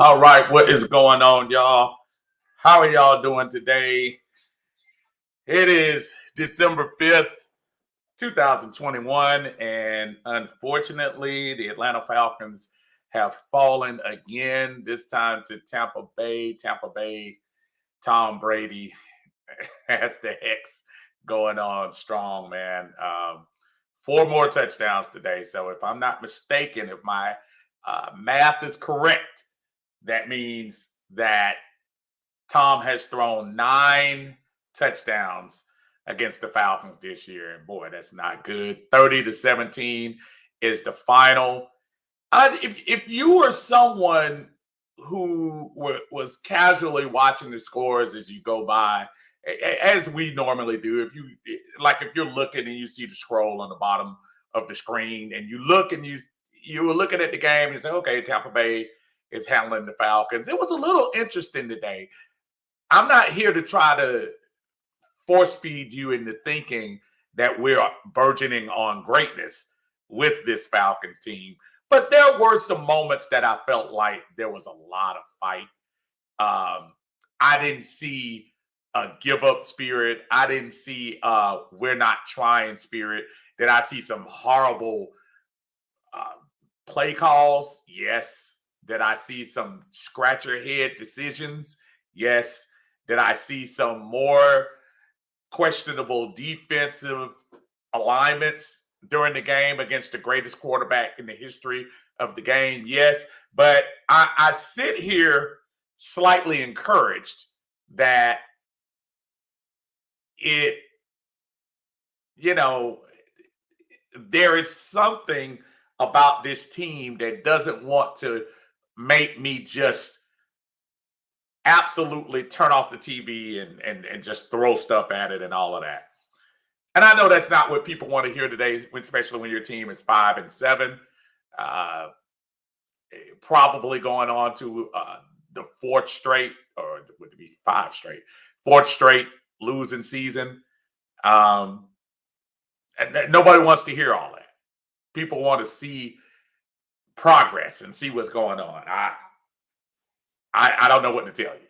All right, what is going on, y'all? How are y'all doing today? It is December 5th, 2021, and unfortunately, the Atlanta Falcons have fallen again, this time to Tampa Bay. Tampa Bay, Tom Brady has the X going on strong, man. Four more touchdowns today. So, if I'm not mistaken, if my math is correct, that means that Tom has thrown 9 touchdowns against the Falcons this year. And boy, that's not good. 30-17 is the final. If you were someone who was casually watching the scores as you go by, as we normally do, if you're looking and you see the scroll on the bottom of the screen, and you look and you were looking at the game and you say, okay, Tampa Bay is handling the Falcons. It was a little interesting today. I'm not here to try to force feed you into thinking that we're burgeoning on greatness with this Falcons team. But there were some moments that I felt like there was a lot of fight. I didn't see a give up spirit. I didn't see we're not trying spirit. Did I see some horrible uh, play calls? Yes. Did I see some scratch your head decisions? Yes. Did I see some more questionable defensive alignments during the game against the greatest quarterback in the history of the game? Yes. But I sit here slightly encouraged that it, you know, there is something about this team that doesn't want to make me just absolutely turn off the TV and just throw stuff at it and all of that. And I know that's not what people want to hear today, especially when your team is 5-7, uh, probably going on to the fourth straight, or would it be five straight, fourth straight losing season. Um, and nobody wants to hear all that. People want to see progress and see what's going on. I don't know what to tell you.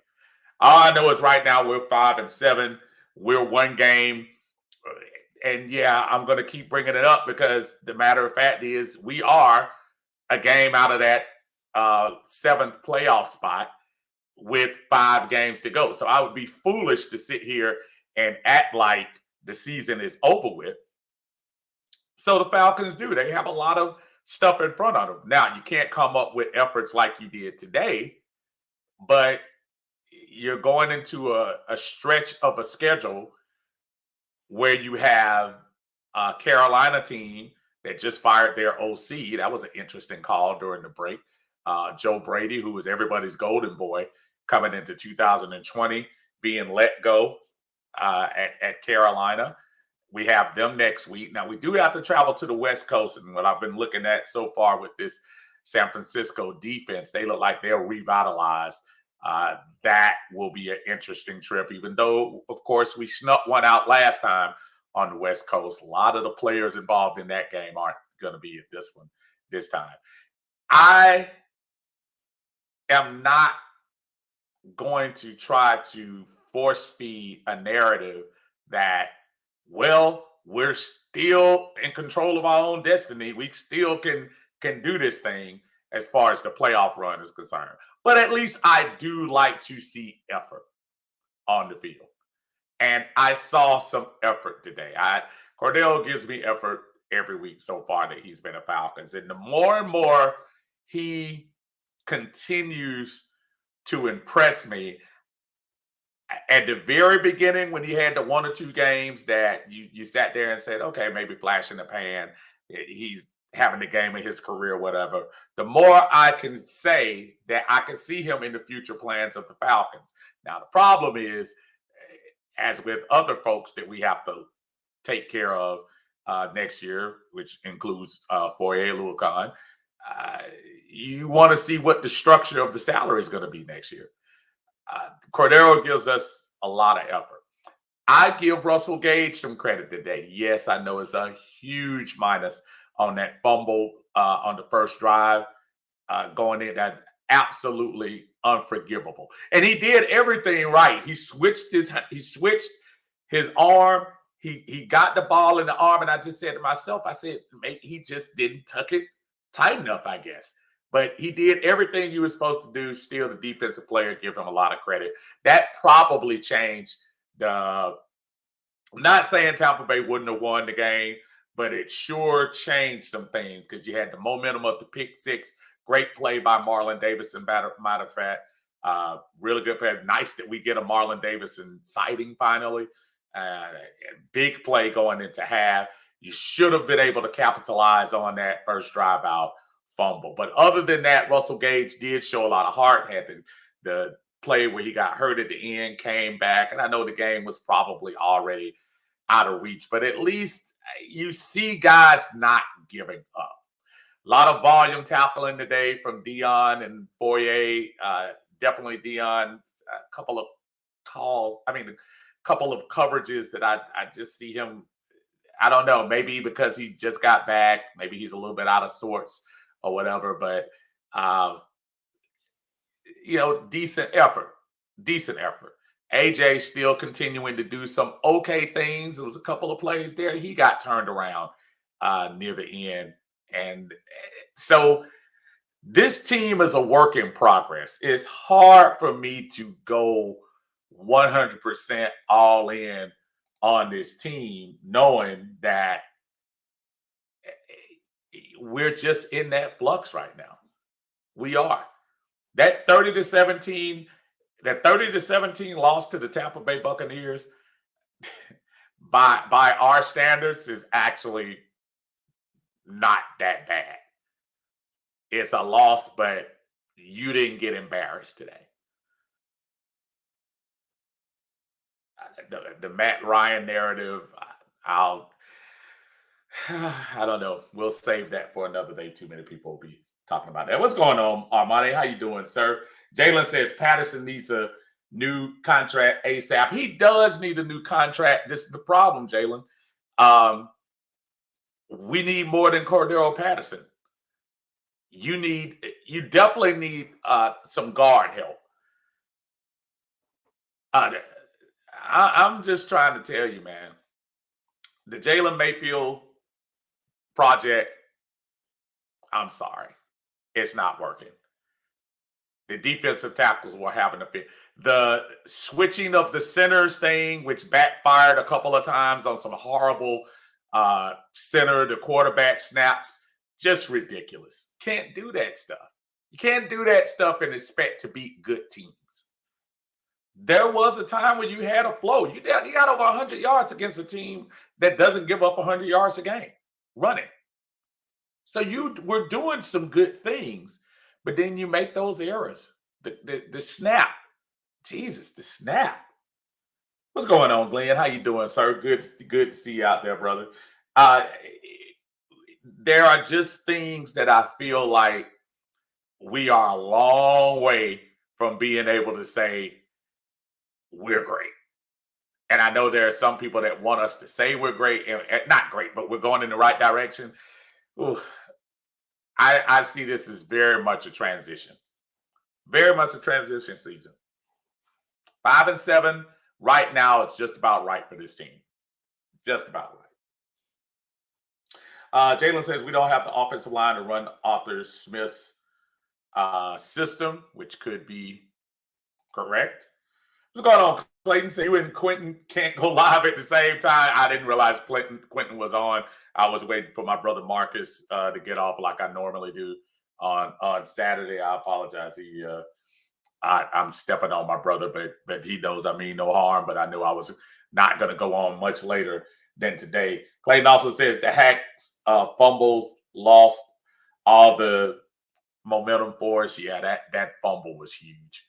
All I know is right now we're 5-7. We're one game. And yeah, I'm going to keep bringing it up because the matter of fact is we are a game out of that seventh playoff spot with 5 games to go. So I would be foolish to sit here and act like the season is over with. So the Falcons do. They have a lot of stuff in front of them. Now, you can't come up with efforts like you did today, but you're going into a stretch of a schedule where you have a Carolina team that just fired their OC. That was an interesting call during the break. Joe Brady, who was everybody's golden boy coming into 2020, being let go at Carolina. We have them next week. Now, we do have to travel to the West Coast. And what I've been looking at so far with this San Francisco defense, they look like they're revitalized. That will be an interesting trip, even though, of course, we snuck one out last time on the West Coast. A lot of the players involved in that game aren't going to be at this one this time. I am not going to try to force feed a narrative that, well, we're still in control of our own destiny. We still can do this thing as far as the playoff run is concerned. But at least I do like to see effort on the field. And I saw some effort today. Cordell gives me effort every week so far that he's been a Falcons. And the more and more he continues to impress me, at the very beginning, when he had the 1 or 2 games that you sat there and said, okay, maybe flash in the pan, he's having the game of his career, whatever. The more I can say that I can see him in the future plans of the Falcons. Now, the problem is, as with other folks that we have to take care of next year, which includes Foye Luakan, you want to see what the structure of the salary is going to be next year. Cordero gives us a lot of effort. I give Russell Gage some credit today. Yes, I know it's a huge minus on that fumble on the first drive going in. absolutely unforgivable. And he did everything right. He switched his arm. He got the ball in the arm, and I just said to myself, I said, he just didn't tuck it tight enough, I guess. But he did everything you were supposed to do. Still, the defensive player, give him a lot of credit. That probably changed the. I'm not saying Tampa Bay wouldn't have won the game, but it sure changed some things because you had the momentum of the pick six. Great play by Marlon Davidson, matter of fact. Really good play. Nice that we get a Marlon Davidson sighting finally. Big play going into half. You should have been able to capitalize on that first drive out fumble. But other than that, Russell Gage did show a lot of heart. Had the play where he got hurt at the end, came back. And I know the game was probably already out of reach, but at least you see guys not giving up. A lot of volume tackling today from Dion and Foyer. Definitely Dion. A couple of calls. I mean, a couple of coverages that I just see him. I don't know. Maybe because he just got back. Maybe he's a little bit out of sorts or whatever. But decent effort. AJ still continuing to do some okay things. There was a couple of plays there. He got turned around near the end. And so this team is a work in progress. It's hard for me to go 100% all in on this team, knowing that we're just in that flux right now. We are. That 30-17 loss to the Tampa Bay Buccaneers by our standards is actually not that bad. It's a loss, but you didn't get embarrassed today. The Matt Ryan narrative, I don't know. We'll save that for another day. Too many people will be talking about that. What's going on, Armani? How you doing, sir? Jalen says Patterson needs a new contract ASAP. He does need a new contract. This is the problem, Jalen. We need more than Cordero Patterson. You definitely need some guard help. I'm just trying to tell you, man. The Jalen Mayfield project, I'm sorry. It's not working. The defensive tackles were having a fit. The switching of the centers thing, which backfired a couple of times on some horrible center to quarterback snaps, just ridiculous. Can't do that stuff. You can't do that stuff and expect to beat good teams. There was a time when you had a flow. You got over 100 yards against a team that doesn't give up 100 yards a game running. So you were doing some good things, but then you make those errors. The snap. Jesus, the snap. What's going on, Glenn? How you doing, sir? Good to see you out there, brother. There are just things that I feel like we are a long way from being able to say we're great. And I know there are some people that want us to say we're great, and not great, but we're going in the right direction. Ooh, I see this as very much a transition. Very much a transition season. 5-7 right now. It's just about right for this team. Just about right. Jalen says we don't have the offensive line to run Arthur Smith's system, which could be correct. What's going on, Clayton? So you and Quentin can't go live at the same time. I didn't realize Quentin was on. I was waiting for my brother Marcus to get off like I normally do on Saturday. I apologize. I'm stepping on my brother, but he knows I mean no harm. But I knew I was not going to go on much later than today. Clayton also says the Hacks fumbles lost all the momentum for us. Yeah, that fumble was huge.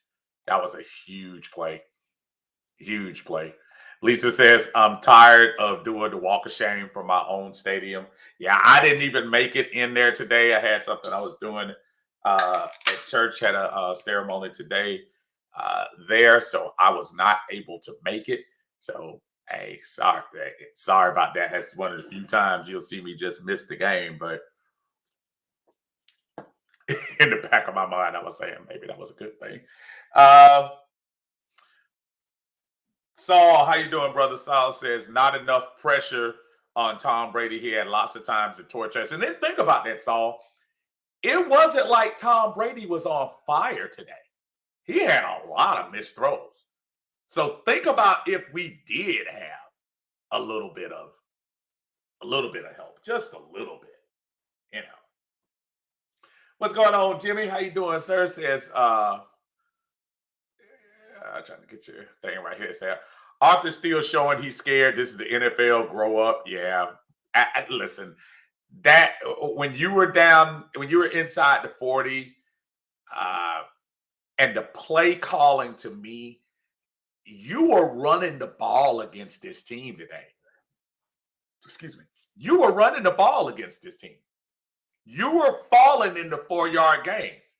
That was a huge play. Huge play. Lisa says, I'm tired of doing the walk of shame for my own stadium. Yeah, I didn't even make it in there today. I had something I was doing at church, had a ceremony today there, so I was not able to make it. So, hey, sorry about that. That's one of the few times you'll see me just miss the game, but In the back of my mind, I was saying maybe that was a good thing. Uh, Saul, how you doing, brother? Saul says not enough pressure on Tom Brady. He had lots of times to torch us. And then think about that, Saul. It wasn't like Tom Brady was on fire today. He had a lot of missed throws. So think about if we did have a little bit of help, just a little bit, you know. What's going on, Jimmy? How you doing, sir? Says trying to get your thing right here. Say Arthur's still showing he's scared. This is the NFL. Grow up. Yeah. Listen, that when you were inside the 40, and the play calling to me, you were running the ball against this team today. Excuse me. You were running the ball against this team. You were falling into 4-yard gains.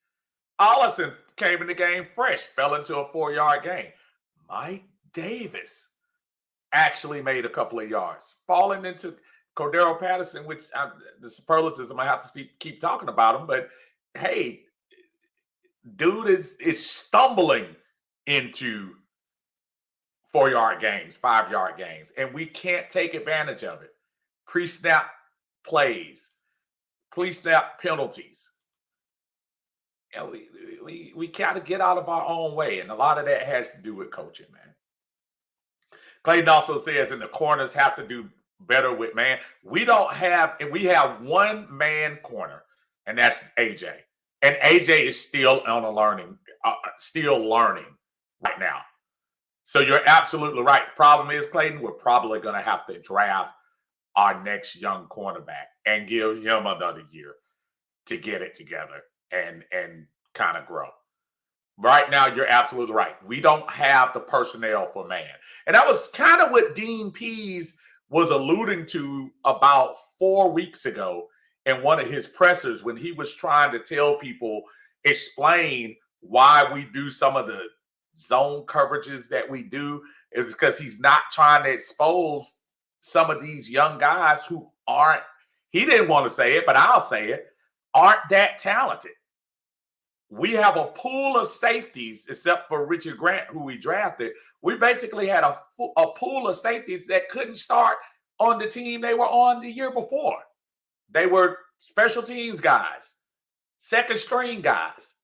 Allison came in the game fresh, fell into a 4-yard gain. Mike Davis actually made a couple of yards, falling into Cordero Patterson, which the superlatives, I'm going to have to keep talking about him. But, hey, dude is stumbling into 4-yard gains, 5-yard gains, and we can't take advantage of it. Pre-snap plays, pre-snap penalties. You know, we got to get out of our own way, and a lot of that has to do with coaching, man. Clayton also says, and the corners have to do better with man. We have one man corner, and that's AJ. And AJ is still learning right now. So you're absolutely right. The problem is, Clayton, we're probably going to have to draft our next young cornerback and give him another year to get it together and kind of grow. Right now, you're absolutely right. We don't have the personnel for man. And that was kind of what Dean Pease was alluding to about 4 weeks ago in one of his pressers when he was trying to tell people, explain why we do some of the zone coverages that we do. It's because he's not trying to expose some of these young guys who aren't, he didn't want to say it, but I'll say it, aren't that talented. We have a pool of safeties, except for Richard Grant, who we drafted. We basically had a pool of safeties that couldn't start on the team they were on the year before. They were special teams guys, second string guys.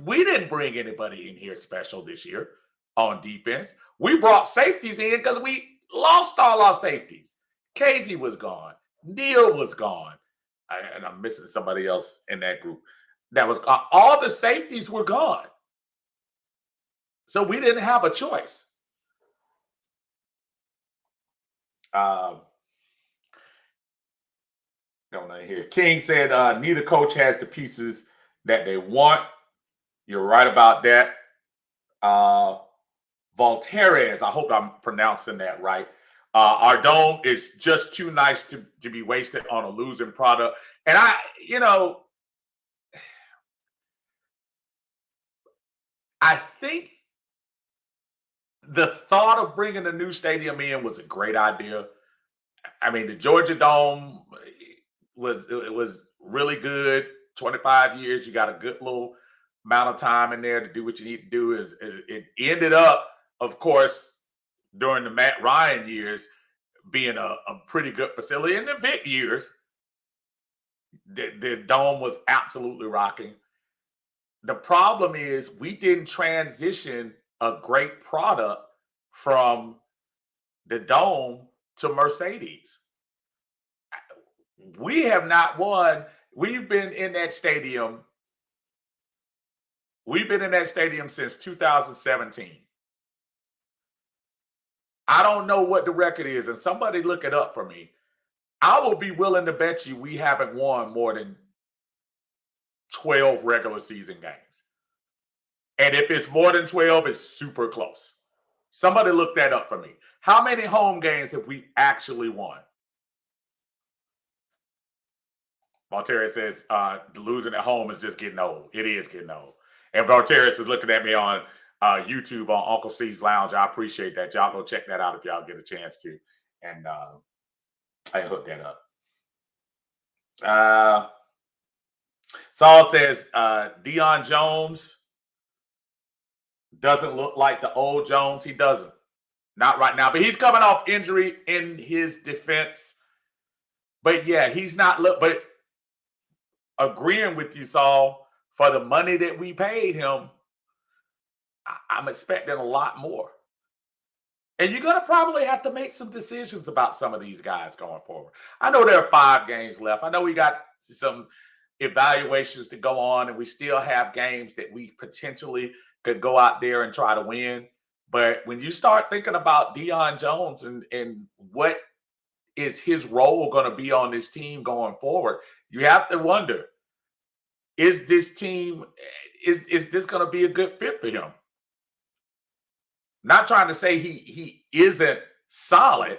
We didn't bring anybody in here special this year on defense. We brought safeties in because we lost all our safeties. Casey was gone. Neal was gone. And I'm missing somebody else in that group. That was all the safeties were gone. So we didn't have a choice. Don't know here. King said neither coach has the pieces that they want. You're right about that. Voltaires, I hope I'm pronouncing that right. Ardone is just too nice to be wasted on a losing product. And I think the thought of bringing a new stadium in was a great idea. I mean, the Georgia Dome was really good. 25 years, you got a good little amount of time in there to do what you need to do. It ended up, of course, during the Matt Ryan years, being a pretty good facility. In the Vic years, the Dome was absolutely rocking. The problem is we didn't transition a great product from the Dome to Mercedes. We have not won. We've been in that stadium since 2017. I don't know what the record is, and somebody look it up for me. I will be willing to bet you we haven't won more than 12 regular season games. And if it's more than 12, it's super close. Somebody look that up for me. How many home games have we actually won? Voltaire says losing at home is just getting old. It is getting old. And Voltaire is looking at me on YouTube on Uncle C's Lounge. I appreciate that. Y'all go check that out if y'all get a chance to. And I hooked that up. Saul says Deion Jones doesn't look like the old Jones. He doesn't. Not right now. But he's coming off injury in his defense. But yeah, he's not but agreeing with you, Saul, for the money that we paid him, I'm expecting a lot more. And you're going to probably have to make some decisions about some of these guys going forward. I know there are 5 games left. I know we got some evaluations to go on, and we still have games that we potentially could go out there and try to win. But when you start thinking about Deion Jones and what is his role going to be on this team going forward, you have to wonder, is this team, is this going to be a good fit for him? Not trying to say he isn't solid,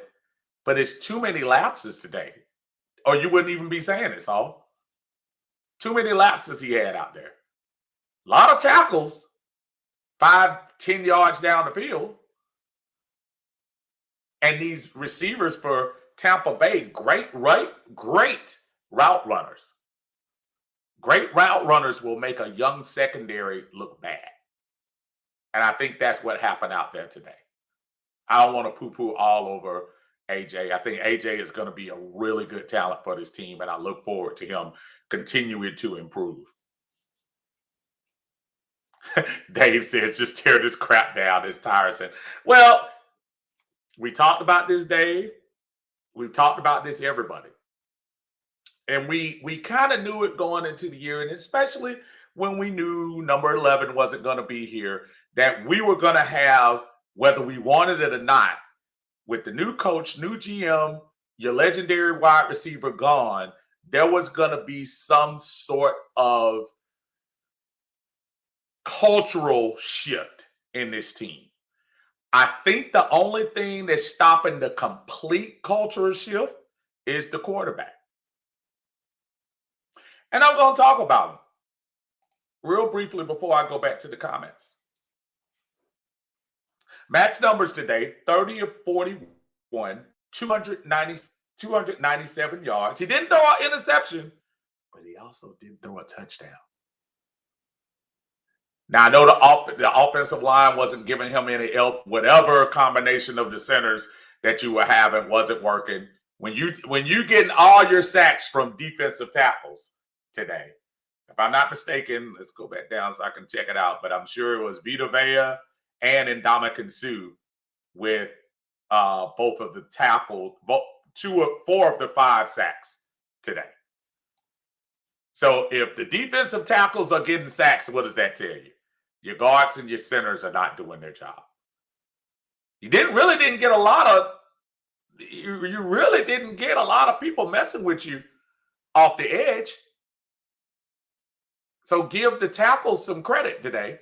but it's too many lapses today. Or you wouldn't even be saying it, Saul. Too many lapses he had out there. A lot of tackles, 5-10 yards down the field. And these receivers for Tampa Bay, great route runners. Great route runners will make a young secondary look bad. And I think that's what happened out there today. I don't want to poo-poo all over AJ. I think AJ is going to be a really good talent for this team, and I look forward to him continuing to improve. Dave says, just tear this crap down. It's tiresome. Well, we talked about this, Dave. We've talked about this, everybody. And we kind of knew it going into the year, and especially when we knew number 11 wasn't going to be here, that we were going to have, whether we wanted it or not, with the new coach, new GM, your legendary wide receiver gone, there was going to be some sort of cultural shift in this team. I think the only thing that's stopping the complete cultural shift is the quarterback. And I'm going to talk about him real briefly before I go back to the comments. Matt's numbers today, 30 of 41, 297 yards. He didn't throw an interception, but he also didn't throw a touchdown. Now, I know the offensive line wasn't giving him any help. Whatever combination of the centers that you were having wasn't working. When you getting all your sacks from defensive tackles today, if I'm not mistaken, let's go back down so I can check it out. But I'm sure it was Vita Vea and Ndamukong Suh with both of the tackles, 4 of the 5 sacks today. So if the defensive tackles are getting sacks, what does that tell you? Your guards and your centers are not doing their job. You really didn't get a lot of people messing with you off the edge. So give the tackles some credit today.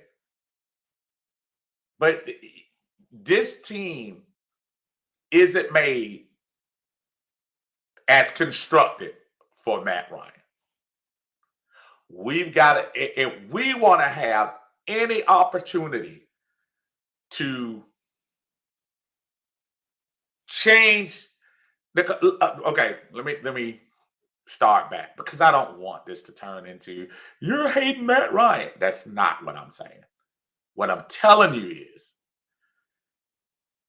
But this team isn't made as constructed for Matt Ryan. We've got to, if we want to have any opportunity to change okay, let me start back, because I don't want this to turn into you're hating Matt Ryan. That's not what I'm saying. What I'm telling you is,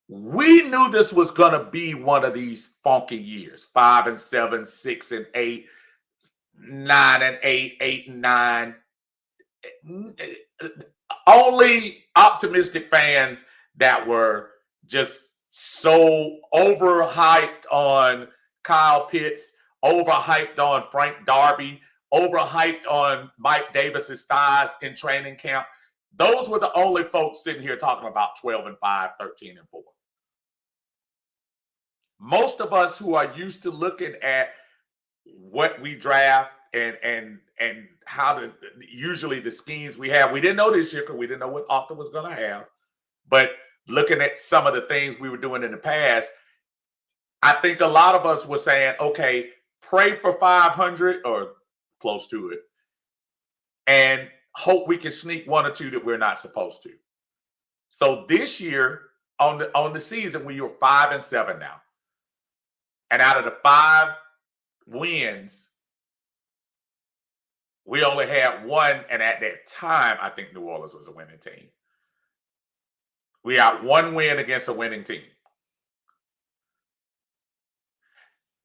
we knew this was going to be one of these funky years, 5-7, 6-8, 9-8, 8-9. Only optimistic fans that were just so overhyped on Kyle Pitts, overhyped on Frank Darby, overhyped on Mike Davis's thighs in training camp. Those were the only folks sitting here talking about 12-5, 13-4. Most of us who are used to looking at what we draft and how usually the schemes we have, we didn't know this year because we didn't know what Octa was going to have. But looking at some of the things we were doing in the past, I think a lot of us were saying, okay, pray for 500 or close to it, and hope we can sneak 1 or 2 that we're not supposed to. So this year on the season, we were 5-7 now. And out of the 5 wins, We only had one, and at that time, I think New Orleans was a winning team. We got one win against a winning team.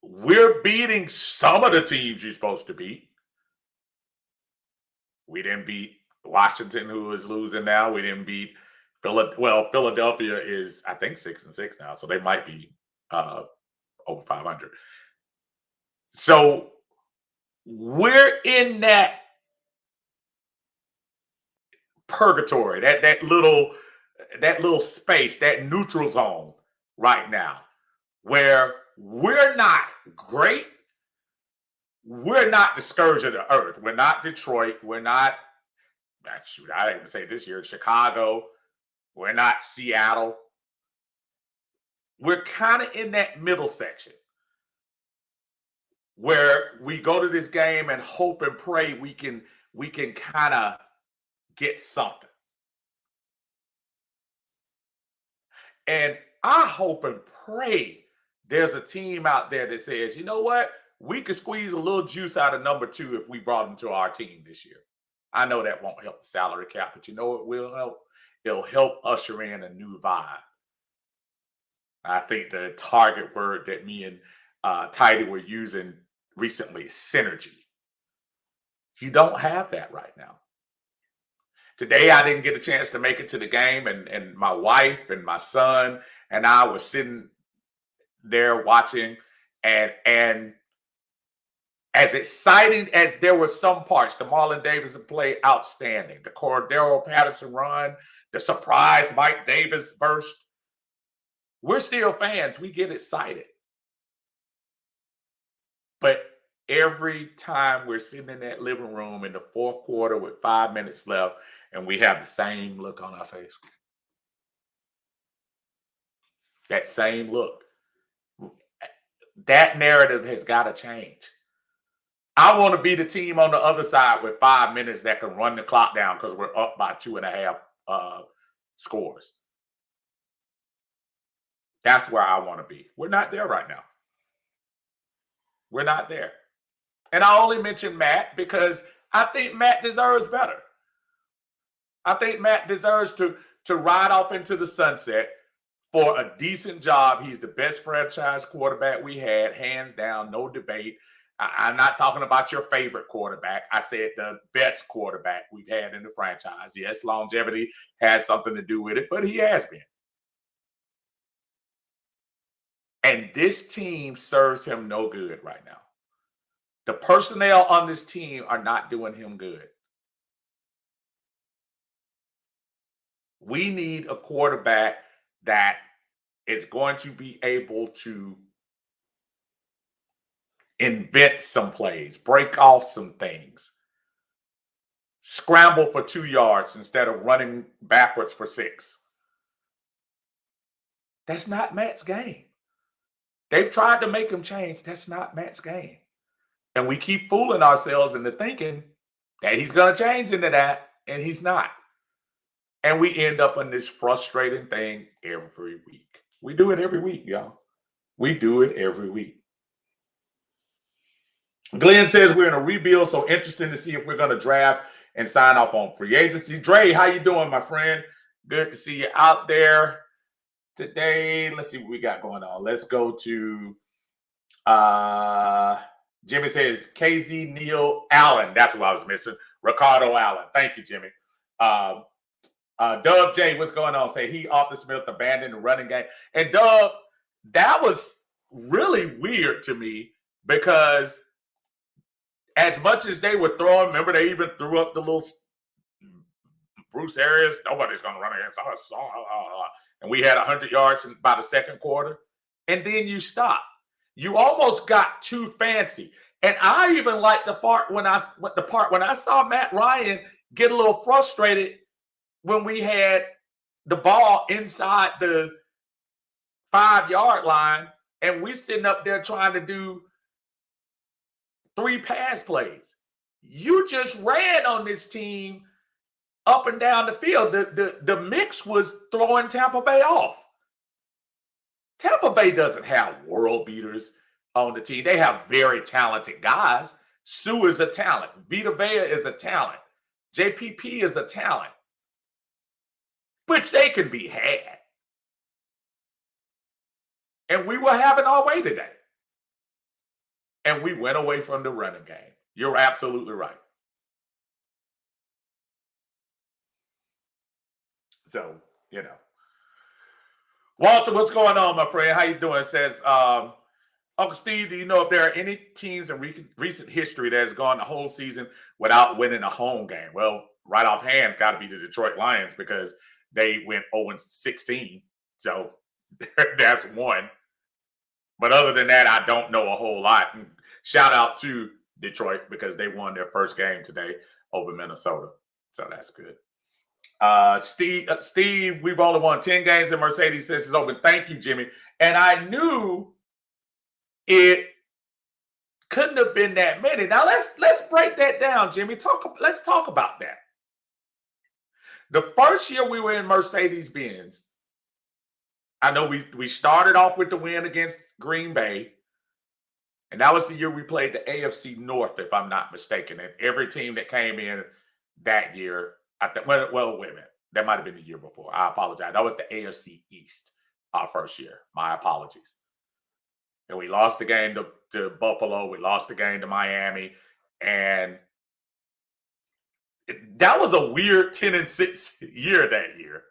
We're beating some of the teams you're supposed to beat. We didn't beat Washington, who is losing now. We didn't beat Philadelphia. Well, Philadelphia is, I think, 6-6 now, so they might be over 500. So we're in that purgatory, that little space, that neutral zone right now, where we're not great. We're not the scourge of the earth. We're not Detroit. We're not, shoot, I didn't even say this year, Chicago. We're not Seattle. We're kind of in that middle section where we go to this game and hope and pray we can kind of get something. And I hope and pray there's a team out there that says, you know what? We could squeeze a little juice out of number 2 if we brought them to our team this year. I know that won't help the salary cap, but you know what will help? It'll help usher in a new vibe. I think the target word that me and Tidy were using recently is synergy. You don't have that right now. Today, I didn't get a chance to make it to the game, and my wife and my son and I were sitting there watching, and as exciting as there were some parts, the Marlon Davis play outstanding, the Cordero Patterson run, the surprise Mike Davis burst. We're still fans. We get excited. But every time we're sitting in that living room in the fourth quarter with 5 minutes left, and we have the same look on our face. That same look. That narrative has got to change. I want to be the team on the other side with 5 minutes that can run the clock down because we're up by 2.5 scores. That's where I want to be. We're not there right now. We're not there. And I only mention Matt because I think Matt deserves better. I think Matt deserves to ride off into the sunset for a decent job. He's the best franchise quarterback we had, hands down, no debate. I'm not talking about your favorite quarterback. I said the best quarterback we've had in the franchise. Yes, longevity has something to do with it, but he has been. And this team serves him no good right now. The personnel on this team are not doing him good. We need a quarterback that is going to be able to invent some plays, break off some things, scramble for 2 yards instead of running backwards for 6. That's not Matt's game. They've tried to make him change. That's not Matt's game. And we keep fooling ourselves into thinking that he's going to change into that, and he's not. And we end up in this frustrating thing every week. We do it every week, y'all. We do it every week. Glenn says we're in a rebuild, so interesting to see if we're going to draft and sign off on free agency. Dre, how you doing, my friend? Good to see you out there today. Let's see what we got going on. Let's go to Jimmy says KZ Neal Allen. That's what I was missing. Ricardo Allen. Thank you, Jimmy. Dub J, what's going on? Say he, Arthur Smith, abandoned the running game. And Dub, that was really weird to me because as much as they were throwing, remember they even threw up the little Bruce Arians, nobody's going to run against us. And we had 100 yards by the second quarter. And then you stop. You almost got too fancy. And I even liked the part when I saw Matt Ryan get a little frustrated when we had the ball inside the 5-yard line and we're sitting up there trying to do 3 pass plays. You just ran on this team up and down the field. The mix was throwing Tampa Bay off. Tampa Bay doesn't have world beaters on the team. They have very talented guys. Sue is a talent. Vita Vea is a talent. JPP is a talent. Which they can be had. And we were having our way today. And we went away from the running game. You're absolutely right. So, Walter, what's going on, my friend? How you doing? Says, Uncle Steve, do you know if there are any teams in recent history that has gone the whole season without winning a home game? Well, right offhand, it's got to be the Detroit Lions because they went 0-16. So that's one. But other than that, I don't know a whole lot. And shout out to Detroit because they won their first game today over Minnesota. So that's good. Steve, we've only won 10 games and Mercedes says it's open. Thank you, Jimmy. And I knew it couldn't have been that many. Now let's break that down, Jimmy. Let's talk about that. The first year we were in Mercedes-Benz, I know we started off with the win against Green Bay, and that was the year we played the AFC North, if I'm not mistaken. And every team that came in that year, well, wait a minute. That might have been the year before. I apologize. That was the AFC East, our first year. My apologies. And we lost the game to Buffalo. We lost the game to Miami. And that was a weird 10-6 year that year.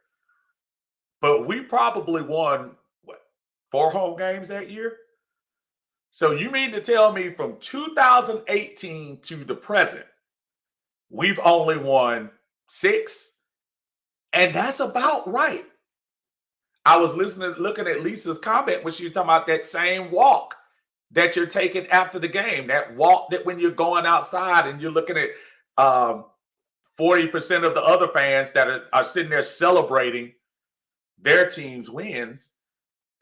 But we probably won, 4 home games that year? So you mean to tell me from 2018 to the present, we've only won 6? And that's about right. I was looking at Lisa's comment when she was talking about that same walk that you're taking after the game. That walk that when you're going outside and you're looking at 40% of the other fans that are sitting there celebrating their team's wins,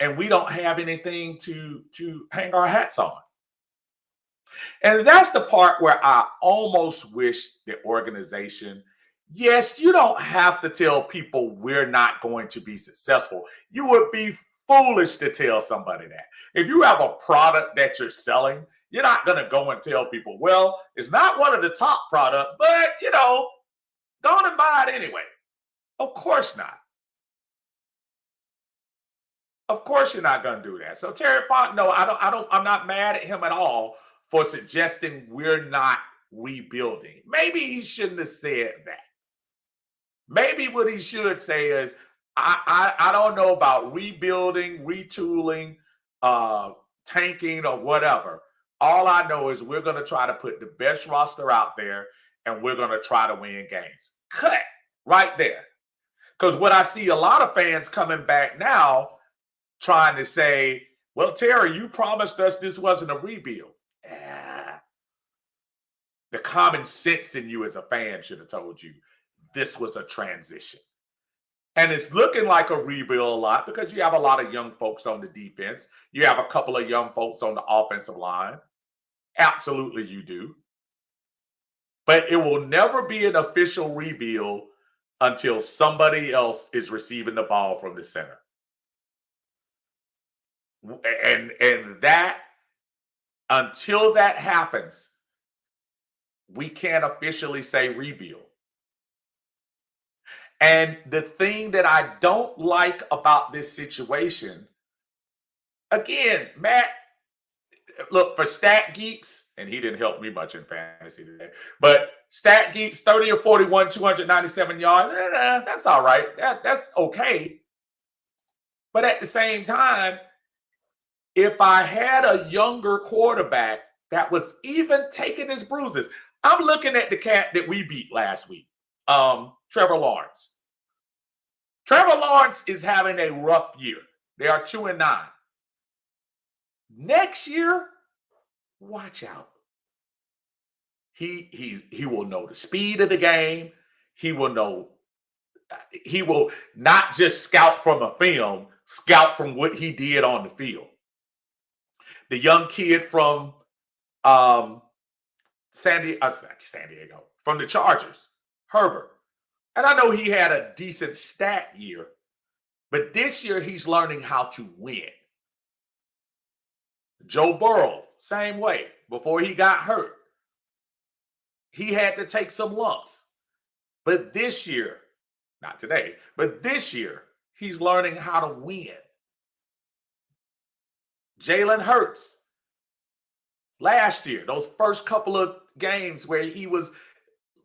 and we don't have anything to hang our hats on. And that's the part where I almost wish the organization, yes, you don't have to tell people we're not going to be successful. You would be foolish to tell somebody that. If you have a product that you're selling, you're not going to go and tell people, well, it's not one of the top products, but, go on and buy it anyway. Of course not. Of course you're not going to do that. So Terry Funk, no, I'm not mad at him at all for suggesting we're not rebuilding. Maybe he shouldn't have said that. Maybe what he should say is, I don't know about rebuilding, retooling, tanking, or whatever. All I know is we're going to try to put the best roster out there, and we're going to try to win games. Cut right there. Because what I see a lot of fans coming back now trying to say, well, Terry, you promised us this wasn't a rebuild. The common sense in you as a fan should have told you this was a transition. And it's looking like a rebuild a lot because you have a lot of young folks on the defense. You have a couple of young folks on the offensive line. Absolutely you do. But it will never be an official rebuild until somebody else is receiving the ball from the center. And that, until that happens, we can't officially say rebuild. And the thing that I don't like about this situation, again, Matt, look, for Stat Geeks, and he didn't help me much in fantasy today, but Stat Geeks, 30 or 41, 297 yards, that's all right. That's okay. But at the same time, if I had a younger quarterback that was even taking his bruises, I'm looking at the cat that we beat last week, Trevor Lawrence. Trevor Lawrence is having a rough year. They are 2-9. Next year, watch out. He will know the speed of the game. He will know. He will not just scout from a film, scout from what he did on the field. The young kid from San Diego, from the Chargers, Herbert. And I know he had a decent stat year, but this year he's learning how to win. Joe Burrow, same way, before he got hurt. he had to take some lumps. But this year, not today, but this year, he's learning how to win. Jalen Hurts, last year, those first couple of games where he was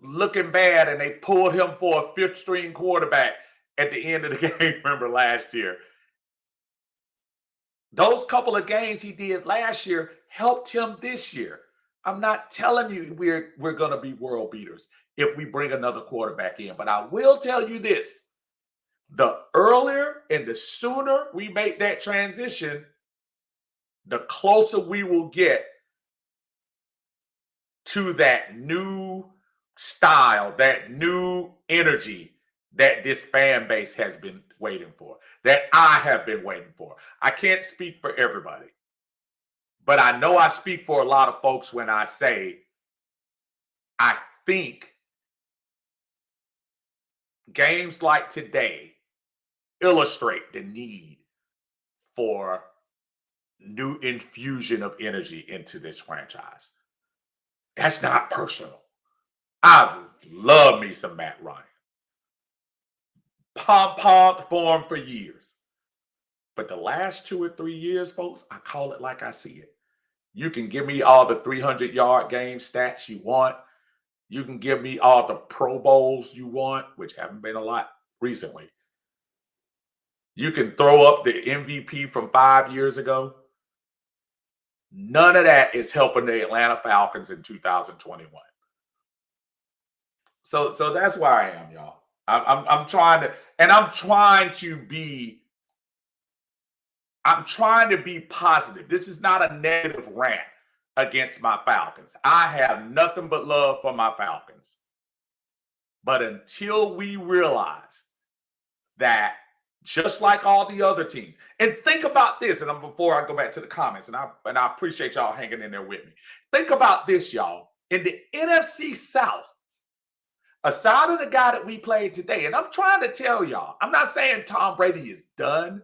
looking bad and they pulled him for a fifth string quarterback at the end of the game, remember last year. Those couple of games he did last year helped him this year. I'm not telling you we're going to be world beaters if we bring another quarterback in, but I will tell you this. The earlier and the sooner we make that transition, the closer we will get to that new style, that new energy that this fan base has been waiting for, that I have been waiting for. I can't speak for everybody, but I know I speak for a lot of folks when I say I think games like today illustrate the need for new infusion of energy into this franchise. That's not personal. I love me some Matt Ryan. Pom-pom for him for years. But the last 2 or 3 years, folks, I call it like I see it. You can give me all the 300-yard game stats you want. You can give me all the Pro Bowls you want, which haven't been a lot recently. You can throw up the MVP from 5 years ago. None of that is helping the Atlanta Falcons in 2021. So that's where I am, y'all. I'm trying to be positive. This is not a negative rant against my Falcons. I have nothing but love for my Falcons. But until we realize that, just like all the other teams, and think about this, and before I go back to the comments, and I appreciate y'all hanging in there with me. Think about this, y'all. In the NFC South, aside of the guy that we played today, and I'm trying to tell y'all, I'm not saying Tom Brady is done,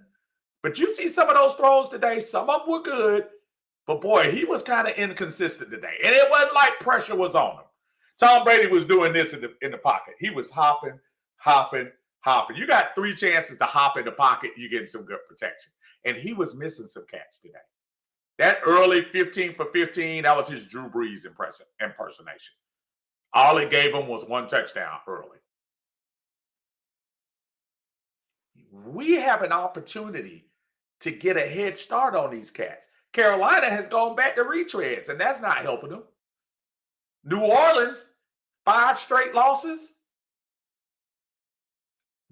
but you see some of those throws today, some of them were good, but boy, he was kind of inconsistent today. And it wasn't like pressure was on him. Tom Brady was doing this in the pocket. He was hopping. You got 3 chances to hop in the pocket, you getting some good protection. And he was missing some cats today. That early 15 for 15, that was his Drew Brees impersonation. All it gave him was 1 touchdown early. We have an opportunity to get a head start on these cats. Carolina has gone back to retreads, and that's not helping them. New Orleans, 5 straight losses.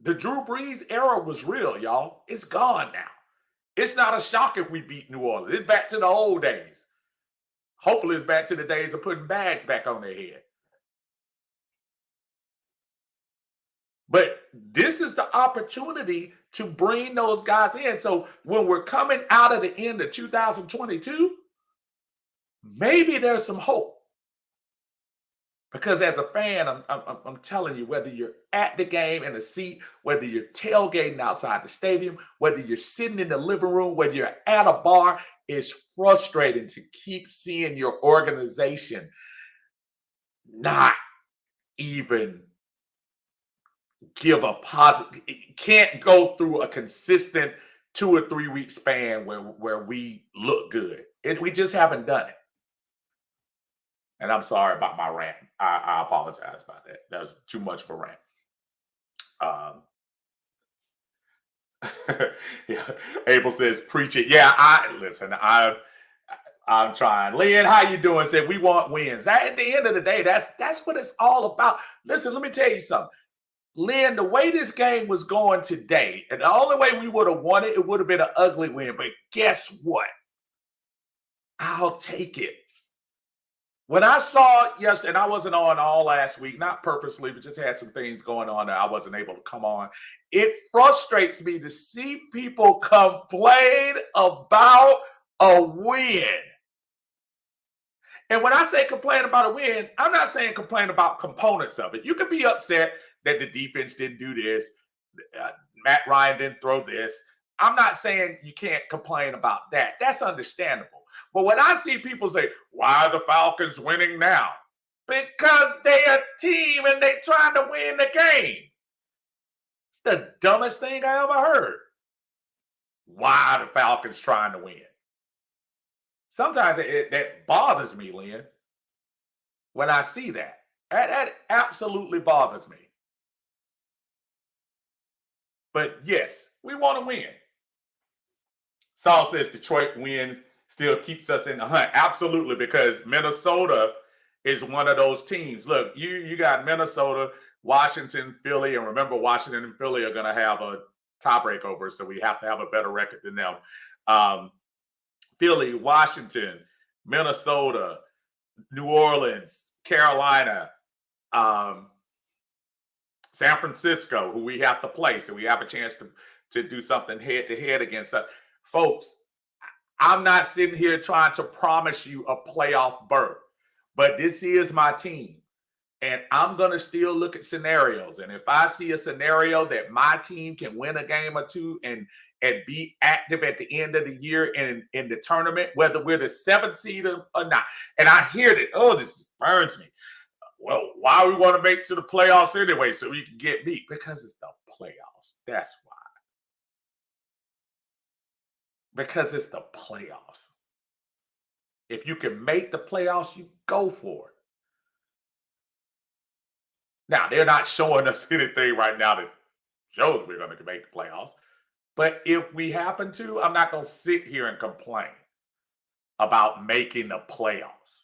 The Drew Brees era was real, y'all. It's gone now. It's not a shock if we beat New Orleans. It's back to the old days. Hopefully it's back to the days of putting bags back on their head. But this is the opportunity to bring those guys in. So when we're coming out of the end of 2022, maybe there's some hope. Because as a fan, I'm telling you, whether you're at the game in the seat, whether you're tailgating outside the stadium, whether you're sitting in the living room, whether you're at a bar, it's frustrating to keep seeing your organization not even give a positive. Can't go through a consistent 2 or 3 week span where we look good. We just haven't done it. And I'm sorry about my rant. I apologize about that. That's too much for rant. Yeah, Abel says, "Preach it." Yeah, I'm trying. Lynn, how you doing? Said we want wins. At the end of the day, that's what it's all about. Listen, let me tell you something. Lynn, the way this game was going today, and the only way we would have won it, it would have been an ugly win. But guess what? I'll take it. When I saw, yes, and I wasn't on all last week, not purposely, but just had some things going on that I wasn't able to come on. It frustrates me to see people complain about a win. And when I say complain about a win, I'm not saying complain about components of it. You could be upset that the defense didn't do this, Matt Ryan didn't throw this. I'm not saying you can't complain about that. That's understandable. But when I see people say, why are the Falcons winning now? Because they're a team and they're trying to win the game. It's the dumbest thing I ever heard. Why are the Falcons trying to win? Sometimes that bothers me, Lynn, when I see that. That absolutely bothers me. But yes, we want to win. Saul says Detroit wins, still keeps us in the hunt. Absolutely, because Minnesota is one of those teams. Look, you got Minnesota, Washington, Philly, and remember, Washington and Philly are going to have a tiebreak over, so we have to have a better record than them. Philly, Washington, Minnesota, New Orleans, Carolina, San Francisco, who we have to play, so we have a chance to do something head-to-head against us. Folks, I'm not sitting here trying to promise you a playoff berth, but this is my team. And I'm going to still look at scenarios. And if I see a scenario that my team can win a game or two and be active at the end of the year in the tournament, whether we're the 7th seed or not. And I hear that, oh, this burns me. Well, why we want to make to the playoffs anyway so we can get beat? Because it's the playoffs. That's why. Because it's the playoffs. If you can make the playoffs, you go for it. Now, they're not showing us anything right now that shows we're going to make the playoffs. But if we happen to, I'm not going to sit here and complain about making the playoffs.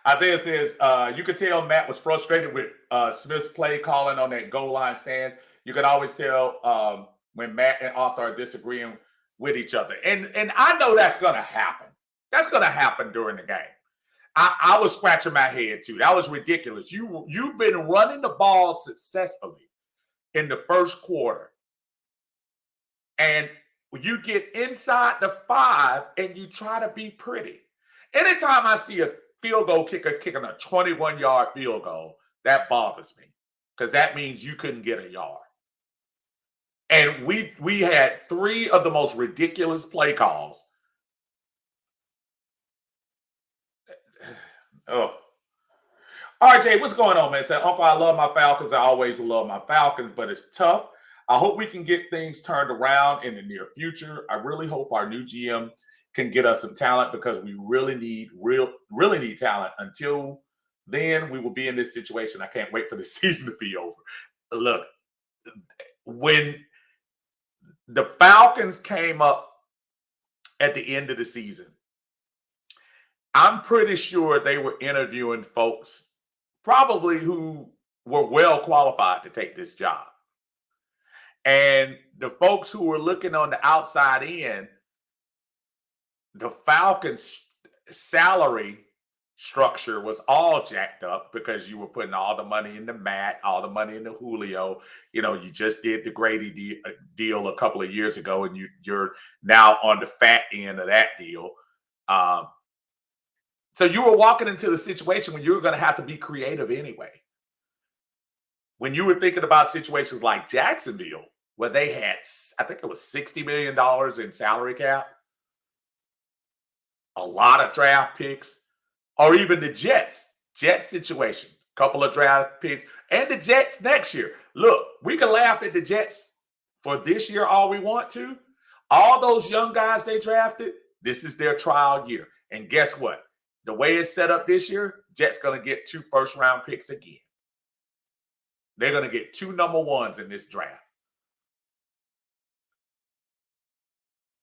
Isaiah says, you could tell Matt was frustrated with Smith's play calling on that goal line stance. You can always tell when Matt and Arthur are disagreeing with each other. And I know that's going to happen. That's going to happen during the game. I was scratching my head too. That was ridiculous. You've been running the ball successfully in the first quarter. And you get inside the 5 and you try to be pretty. Anytime I see a field goal kicker kicking a 21-yard field goal, that bothers me. Because that means you couldn't get a yard. And we had 3 of the most ridiculous play calls. Oh. RJ, what's going on, man? Said, Uncle, I love my Falcons. I always love my Falcons, but it's tough. I hope we can get things turned around in the near future. I really hope our new GM can get us some talent because we really need talent. Until then, we will be in this situation. I can't wait for the season to be over. Look, when the Falcons came up at the end of the season, I'm pretty sure they were interviewing folks probably who were well qualified to take this job. And the folks who were looking on the outside in, the Falcons' salary structure was all jacked up because you were putting all the money into Matt, all the money into Julio. You know, you just did the Grady deal a couple of years ago, and you're now on the fat end of that deal. So you were walking into the situation when you were going to have to be creative anyway. When you were thinking about situations like Jacksonville, where they had, I think it was $60 million in salary cap, a lot of draft picks, or even the Jets situation, a couple of draft picks, and the Jets next year. Look, we can laugh at the Jets for this year all we want to. All those young guys they drafted, this is their trial year. And guess what? The way it's set up this year, Jets going to get 2 first-round picks again. They're going to get 2 number 1s in this draft.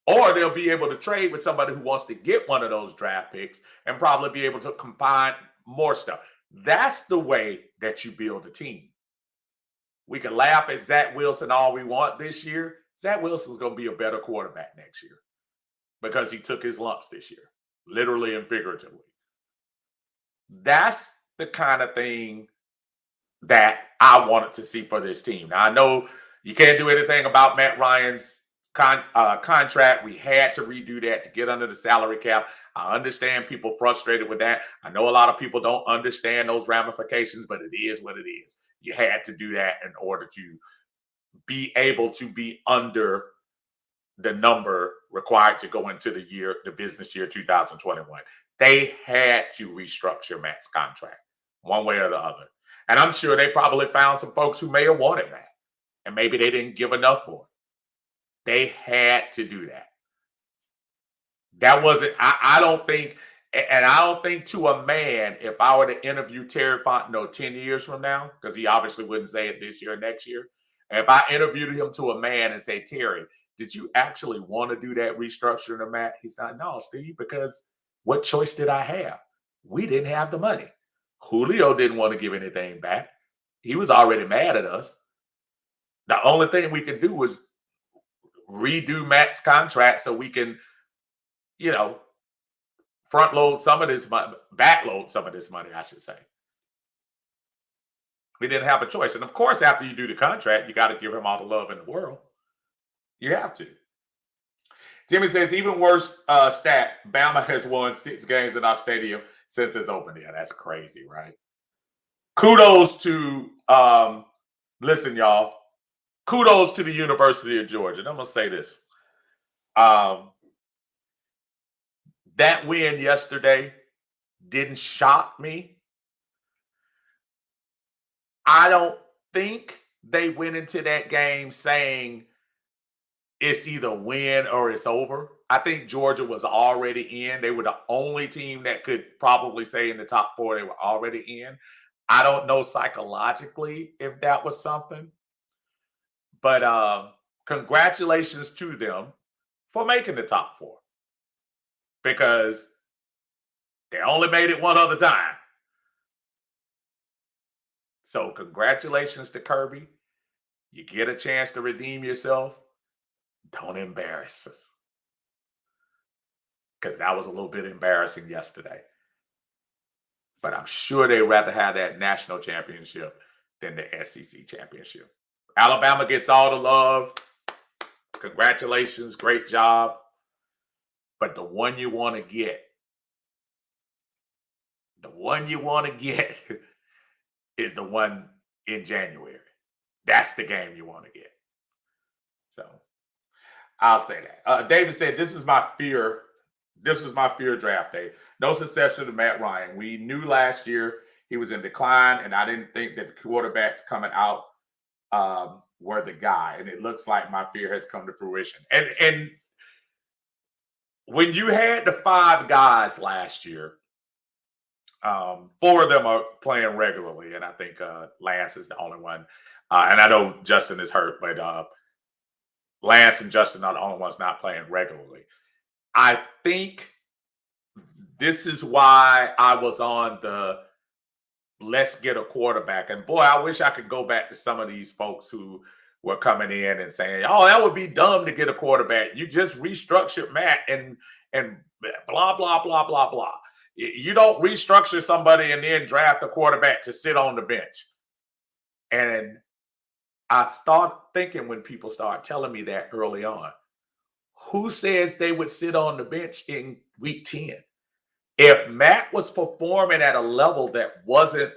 Or they'll be able to trade with somebody who wants to get one of those draft picks and probably be able to combine more stuff. That's the way that you build a team. We can laugh at Zach Wilson all we want this year. Zach Wilson's going to be a better quarterback next year because he took his lumps this year, literally and figuratively. That's the kind of thing that I wanted to see for this team. Now, I know you can't do anything about Matt Ryan's contract. We had to redo that to get under the salary cap. I understand people frustrated with that. I know a lot of people don't understand those ramifications, but it is what it is. You had to do that in order to be able to be under the number required to go into the business year 2021. They had to restructure Matt's contract one way or the other. And I'm sure they probably found some folks who may have wanted Matt, and maybe they didn't give enough for it. They had to do that. That wasn't, I don't think, and I don't think to a man, if I were to interview Terry Fontenot 10 years from now, because he obviously wouldn't say it this year or next year. And if I interviewed him to a man and say, Terry, did you actually want to do that restructuring of Matt? He's not, no, Steve, because what choice did I have? We didn't have the money. Julio didn't want to give anything back. He was already mad at us. The only thing we could do was redo Matt's contract so we can, front load some of this money, back load some of this money, I should say. We didn't have a choice. And of course, after you do the contract, you got to give him all the love in the world. You have to. Jimmy says, even worse stat, Bama has won 6 games in our stadium since it's opened. Yeah, that's crazy, right? Kudos to, listen, y'all, kudos to the University of Georgia. And I'm going to say this. That win yesterday didn't shock me. I don't think they went into that game saying it's either win or it's over. I think Georgia was already in. They were the only team that could probably say in the top 4 they were already in. I don't know psychologically if that was something. But congratulations to them for making the top 4. Because they only made it one other time. So congratulations to Kirby. You get a chance to redeem yourself. Don't embarrass us. Because that was a little bit embarrassing yesterday. But I'm sure they'd rather have that national championship than the SEC championship. Alabama gets all the love. Congratulations. Great job. But the one you want to get is the one in January. That's the game you want to get. So I'll say that. David said, this is my fear. This was my fear draft day. No successor to Matt Ryan. We knew last year he was in decline, and I didn't think that the quarterbacks coming out were the guy. And it looks like my fear has come to fruition. And when you had the 5 guys last year, 4 of them are playing regularly, and I think Lance is the only one. And I know Justin is hurt, but Lance and Justin are the only ones not playing regularly. I think this is why I was on the let's get a quarterback. And boy, I wish I could go back to some of these folks who were coming in and saying, oh, that would be dumb to get a quarterback. You just restructured Matt and blah, blah, blah, blah, blah. You don't restructure somebody and then draft a quarterback to sit on the bench. And I start thinking when people start telling me that early on, who says they would sit on the bench in week 10? If Matt was performing at a level that wasn't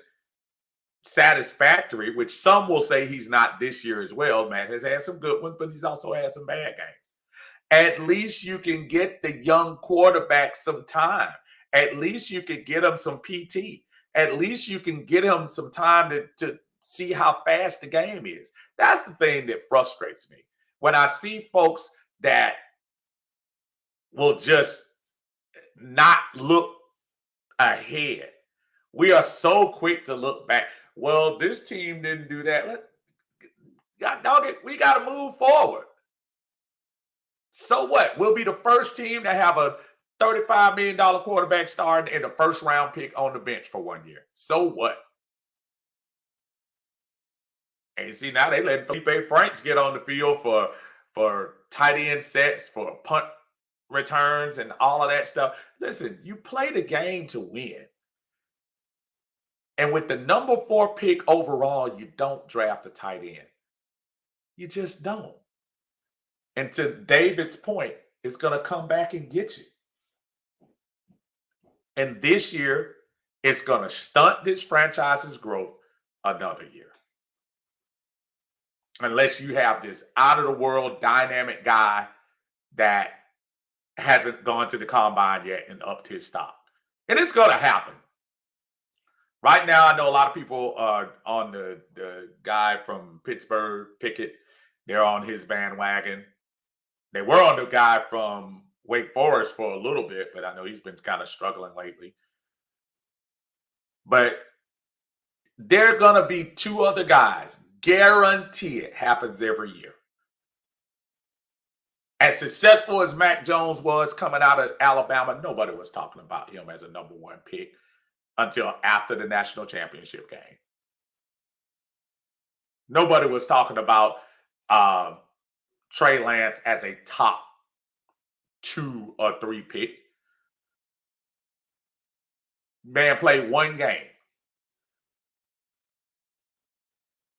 satisfactory, which some will say he's not this year as well. Matt has had some good ones, but he's also had some bad games. At least you can get the young quarterback some time. At least you could get him some PT. At least you can get him some time to see how fast the game is. That's the thing that frustrates me. When I see folks that will just not look ahead. We are so quick to look back. Well, this team didn't do that. We got to move forward. So what? We'll be the first team to have a $35 million quarterback starting and the first round pick on the bench for 1 year. So what? And you see, now they let Felipe Franks get on the field for tight end sets, for punt returns and all of that stuff. Listen, you play the game to win. And with the number 4 pick overall, you don't draft a tight end. You just don't. And to David's point, it's going to come back and get you. And this year, it's going to stunt this franchise's growth another year. Unless you have this out-of-the-world dynamic guy that hasn't gone to the combine yet and upped his stock. And it's going to happen. Right now, I know a lot of people are on the guy from Pittsburgh, Pickett. They're on his bandwagon. They were on the guy from Wake Forest for a little bit, but I know he's been kind of struggling lately. But there are going to be two other guys. Guarantee it happens every year. As successful as Mac Jones was coming out of Alabama, nobody was talking about him as a number one pick until after the national championship game. Nobody was talking about Trey Lance as a top 2 or 3 pick. Man played one game.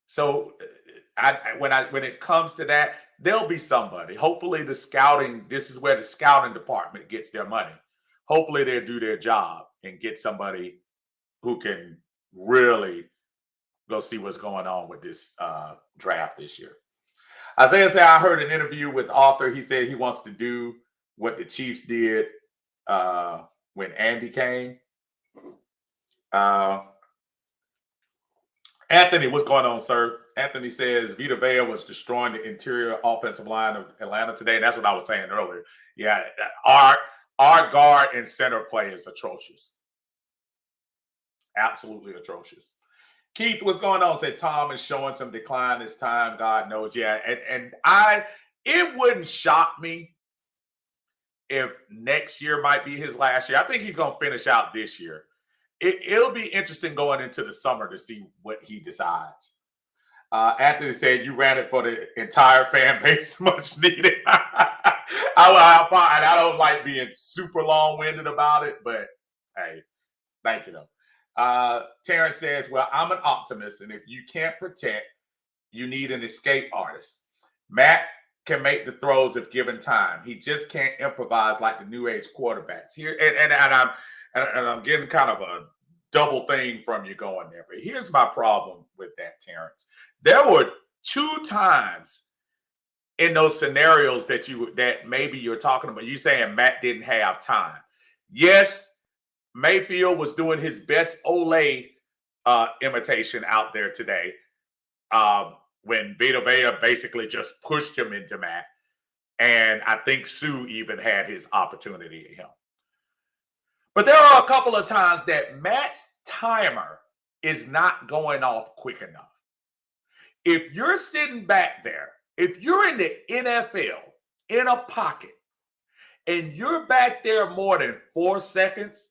So when it comes to that, there'll be somebody. Hopefully the scouting, this is where the scouting department gets their money. Hopefully they'll do their job and get somebody who can really go see what's going on with this draft this year. Isaiah said, I heard an interview with Arthur. He said he wants to do what the Chiefs did when Andy came. Anthony, what's going on, sir? Anthony says Vita Vea was destroying the interior offensive line of Atlanta today. And that's what I was saying earlier. Yeah, our guard and center play is atrocious. Absolutely atrocious. Keith, what's going on? Said Tom is showing some decline this time. God knows. Yeah. And it wouldn't shock me if next year might be his last year. I think he's going to finish out this year. It'll be interesting going into the summer to see what he decides. Anthony said you ran it for the entire fan base, much needed. I don't like being super long-winded about it, but hey, thank you though. Terrence says, well, I'm an optimist, and if you can't protect, you need an escape artist. Matt can make the throws if given time. He just can't improvise like the new age quarterbacks. Here, and I'm getting kind of a double thing from you going there. But here's my problem with that, Terrence. There were 2 times in those scenarios that maybe you're talking about. You saying Matt didn't have time. Yes, Mayfield was doing his best Ole imitation out there today when Vita Vea basically just pushed him into Matt. And I think Sue even had his opportunity at him. But there are a couple of times that Matt's timer is not going off quick enough. If you're sitting back there, if you're in the NFL in a pocket and you're back there more than 4 seconds,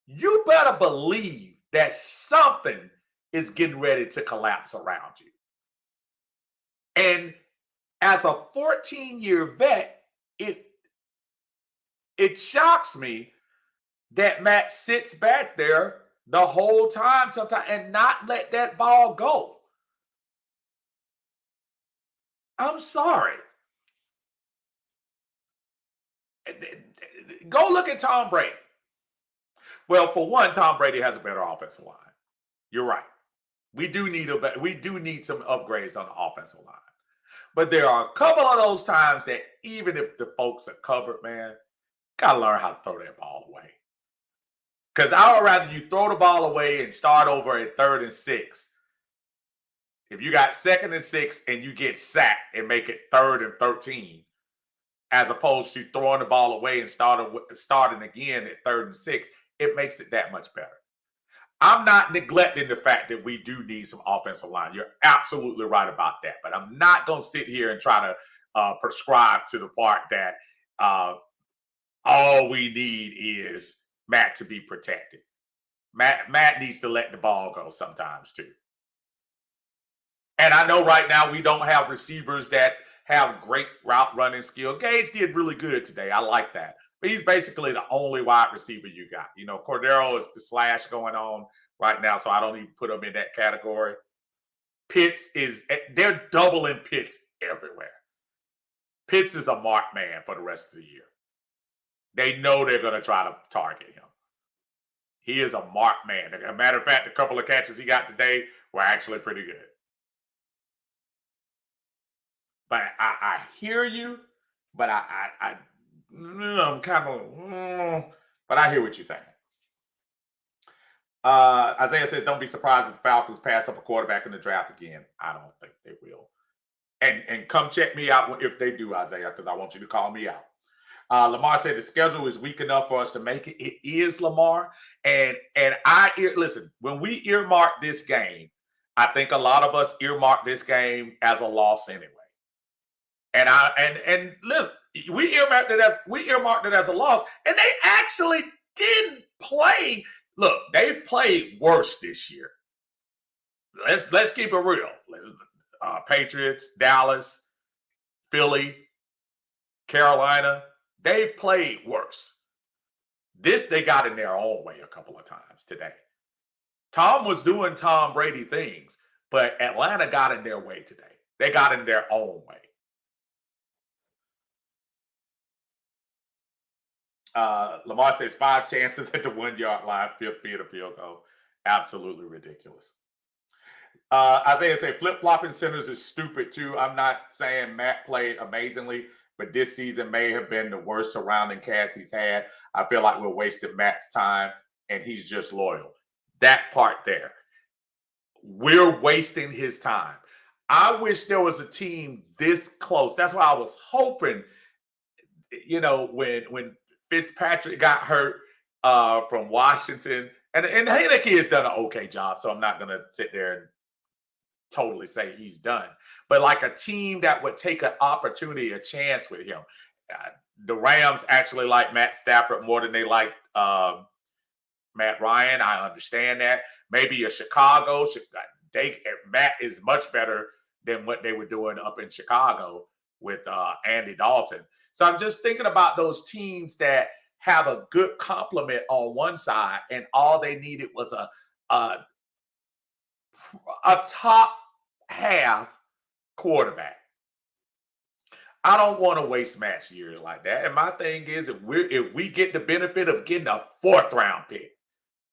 you better believe that something is getting ready to collapse around you. And as a 14-year vet, it shocks me that Matt sits back there the whole time sometimes and not let that ball go. I'm sorry. Go look at Tom Brady. Well, for one, Tom Brady has a better offensive line. You're right. We do need some upgrades on the offensive line. But there are a couple of those times that even if the folks are covered, man, gotta learn how to throw that ball away. Because I would rather you throw the ball away and start over at 3rd and 6. If you got 2nd and 6 and you get sacked and make it 3rd and 13, as opposed to throwing the ball away and starting again at 3rd and 6, it makes it that much better. I'm not neglecting the fact that we do need some offensive line. You're absolutely right about that. But I'm not going to sit here and try to prescribe to the part that all we need is Matt to be protected. Matt needs to let the ball go sometimes too. And I know right now we don't have receivers that have great route running skills. Gage did really good today. I like that. But he's basically the only wide receiver you got. You know, Cordero is the slash going on right now, so I don't even put him in that category. They're doubling Pitts everywhere. Pitts is a marked man for the rest of the year. They know they're going to try to target him. He is a marked man. As a matter of fact, the couple of catches he got today were actually pretty good. But I hear you, But I'm kind of, but I hear what you're saying. Isaiah says, "Don't be surprised if the Falcons pass up a quarterback in the draft again." I don't think they will. And come check me out if they do, Isaiah, because I want you to call me out. Lamar said the schedule is weak enough for us to make it. It is, Lamar. And listen, when we earmark this game, I think a lot of us earmark this game as a loss anyway. And listen, we earmarked it as a loss, and they actually didn't play. Look, they've played worse this year. Let's keep it real. Patriots, Dallas, Philly, Carolina, they played worse. This they got in their own way a couple of times today. Tom was doing Tom Brady things, but Atlanta got in their way today. They got in their own way. Lamar says 5 chances at the 1 yard line, 5th being a field goal. Absolutely ridiculous. Isaiah said flip-flopping centers is stupid too. I'm not saying Matt played amazingly, but this season may have been the worst surrounding cast he's had. I feel like we're wasting Matt's time, and he's just loyal. That part there. We're wasting his time. I wish there was a team this close. That's why I was hoping, when Fitzpatrick got hurt from Washington, and hey, that kid's done an okay job, so I'm not going to sit there and totally say he's done. But like a team that would take an opportunity, a chance with him. The Rams actually like Matt Stafford more than they like Matt Ryan. I understand that. Maybe a Chicago. Matt is much better than what they were doing up in Chicago with Andy Dalton. So I'm just thinking about those teams that have a good complement on one side, and all they needed was a top half quarterback. I don't want to waste Matt's years like that. And my thing is, if we get the benefit of getting a 4th round pick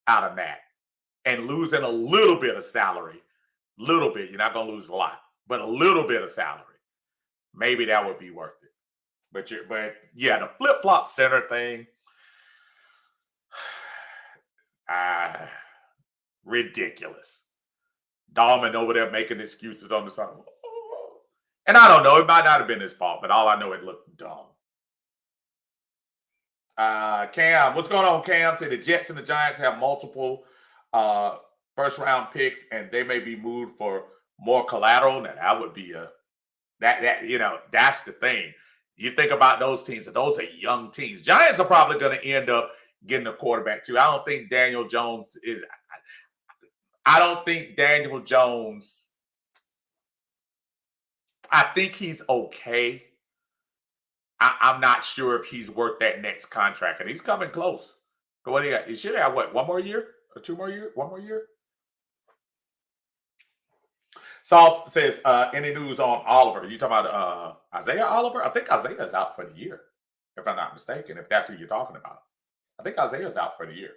out of Matt and losing a little bit of salary, little bit, you're not going to lose a lot, but a little bit of salary, maybe that would be worth it. But yeah, the flip-flop center thing, ridiculous. Dahlman over there making excuses on the side. And I don't know, it might not have been his fault, but all I know, it looked dumb. Cam, what's going on, Cam? Say the Jets and the Giants have multiple first-round picks, and they may be moved for more collateral. Now, that would be that's the thing. You think about those teams, and those are young teams. Giants are probably going to end up getting a quarterback, too. I don't think Daniel Jones is – I don't think Daniel Jones – I think he's okay. I'm not sure if he's worth that next contract, and he's coming close. But what do you got? He should have, 1 more year or 2 more years? 1 more year? Saul says, any news on Oliver? You talking about Isaiah Oliver? I think Isaiah's out for the year, if I'm not mistaken, if that's who you're talking about. I think Isaiah's out for the year.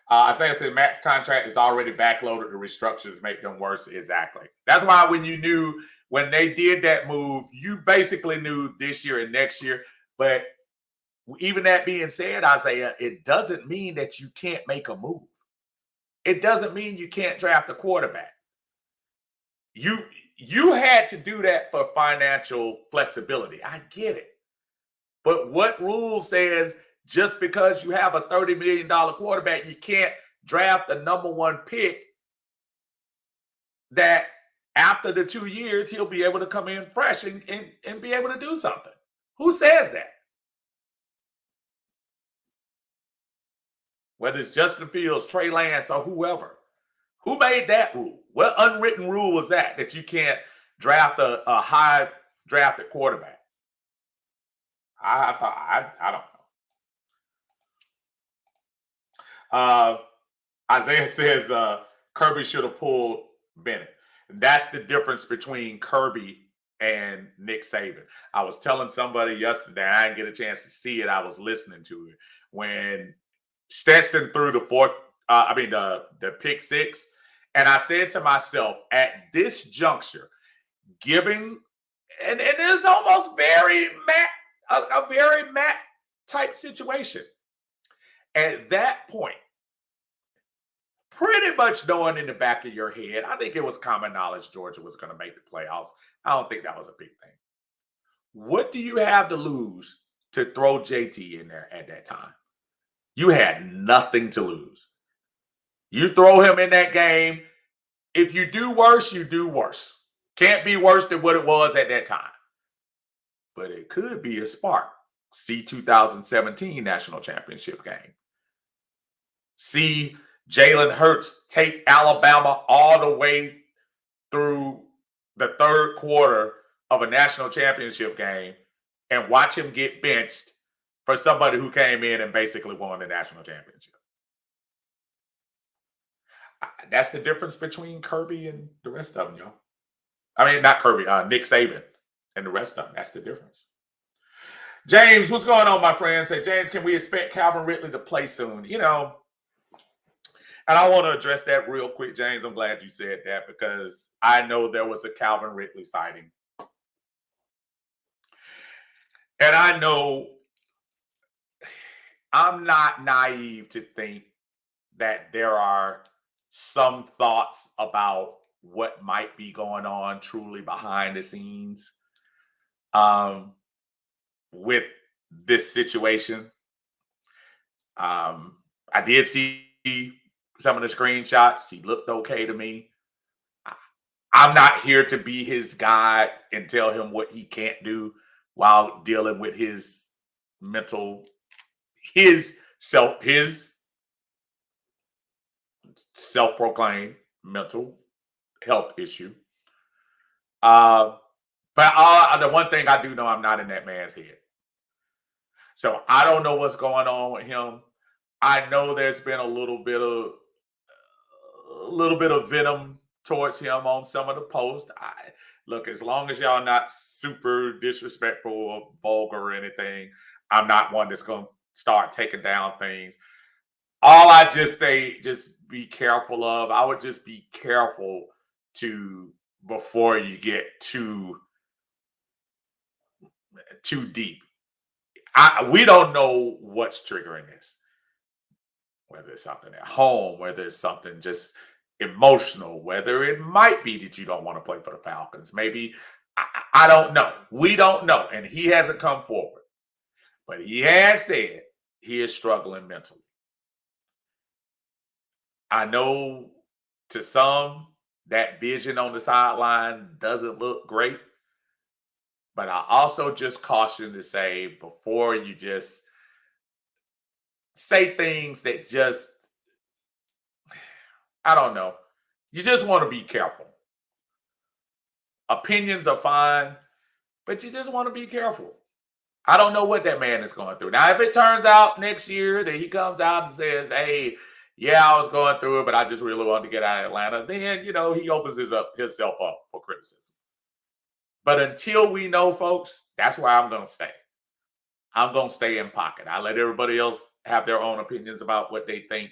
Isaiah said Matt's contract is already backloaded. The restructures make them worse. Exactly. That's why when they did that move, you basically knew this year and next year. But even that being said, Isaiah, it doesn't mean that you can't make a move. It doesn't mean you can't draft a quarterback. You had to do that for financial flexibility. I get it. But what rule says just because you have a $30 million quarterback, you can't draft the number 1 pick that after the 2 years, he'll be able to come in fresh and be able to do something? Who says that? Whether it's Justin Fields, Trey Lance, or whoever. Who made that rule? What unwritten rule was that you can't draft a high drafted quarterback? I don't know. Isaiah says Kirby should have pulled Bennett. That's the difference between Kirby and Nick Saban. I was telling somebody yesterday, I didn't get a chance to see it. I was listening to it when Stetson threw the pick 6. And I said to myself, at this juncture, giving And it's almost very Matt, a very Matt type situation. At that point, pretty much knowing in the back of your head, I think it was common knowledge Georgia was going to make the playoffs. I don't think that was a big thing. What do you have to lose to throw JT in there at that time? You had nothing to lose. You throw him in that game. If you do worse, you do worse. Can't be worse than what it was at that time. But it could be a spark. See 2017 national championship game. See Jalen Hurts take Alabama all the way through the third quarter of a national championship game and watch him get benched for somebody who came in and basically won the national championship. That's the difference between Kirby and the rest of them, y'all. I mean, not Kirby, Nick Saban and the rest of them. That's the difference. James, what's going on, my friend? Say, James, can we expect Calvin Ridley to play soon? You know, and I want to address that real quick, James. I'm glad you said that because I know there was a Calvin Ridley sighting. And I know I'm not naive to think that there are some thoughts about what might be going on truly behind the scenes with this situation. I did see some of the screenshots. He looked okay to me. I'm not here to be his guide and tell him what he can't do while dealing with his self-proclaimed mental health issue. But the one thing I do know, I'm not in that man's head. So I don't know what's going on with him. I know there's been a little bit of venom towards him on some of the posts. Look, as long as y'all not super disrespectful or vulgar or anything, I'm not one that's going to start taking down things. All I just say, just be careful of. I would just be careful before you get too deep. We don't know what's triggering this. Whether it's something at home, whether it's something just emotional, whether it might be that you don't want to play for the Falcons. Maybe, I don't know. We don't know. And he hasn't come forward. But he has said he is struggling mentally. I know to some, that vision on the sideline doesn't look great. But I also just caution to say, before you just say things that just, I don't know. You just want to be careful. Opinions are fine, but you just want to be careful. I don't know what that man is going through. Now, if it turns out next year that he comes out and says, hey, yeah, I was going through it, but I just really wanted to get out of Atlanta, then, he opens himself up for criticism. But until we know, folks, that's where I'm going to stay. I'm going to stay in pocket. I let everybody else have their own opinions about what they think.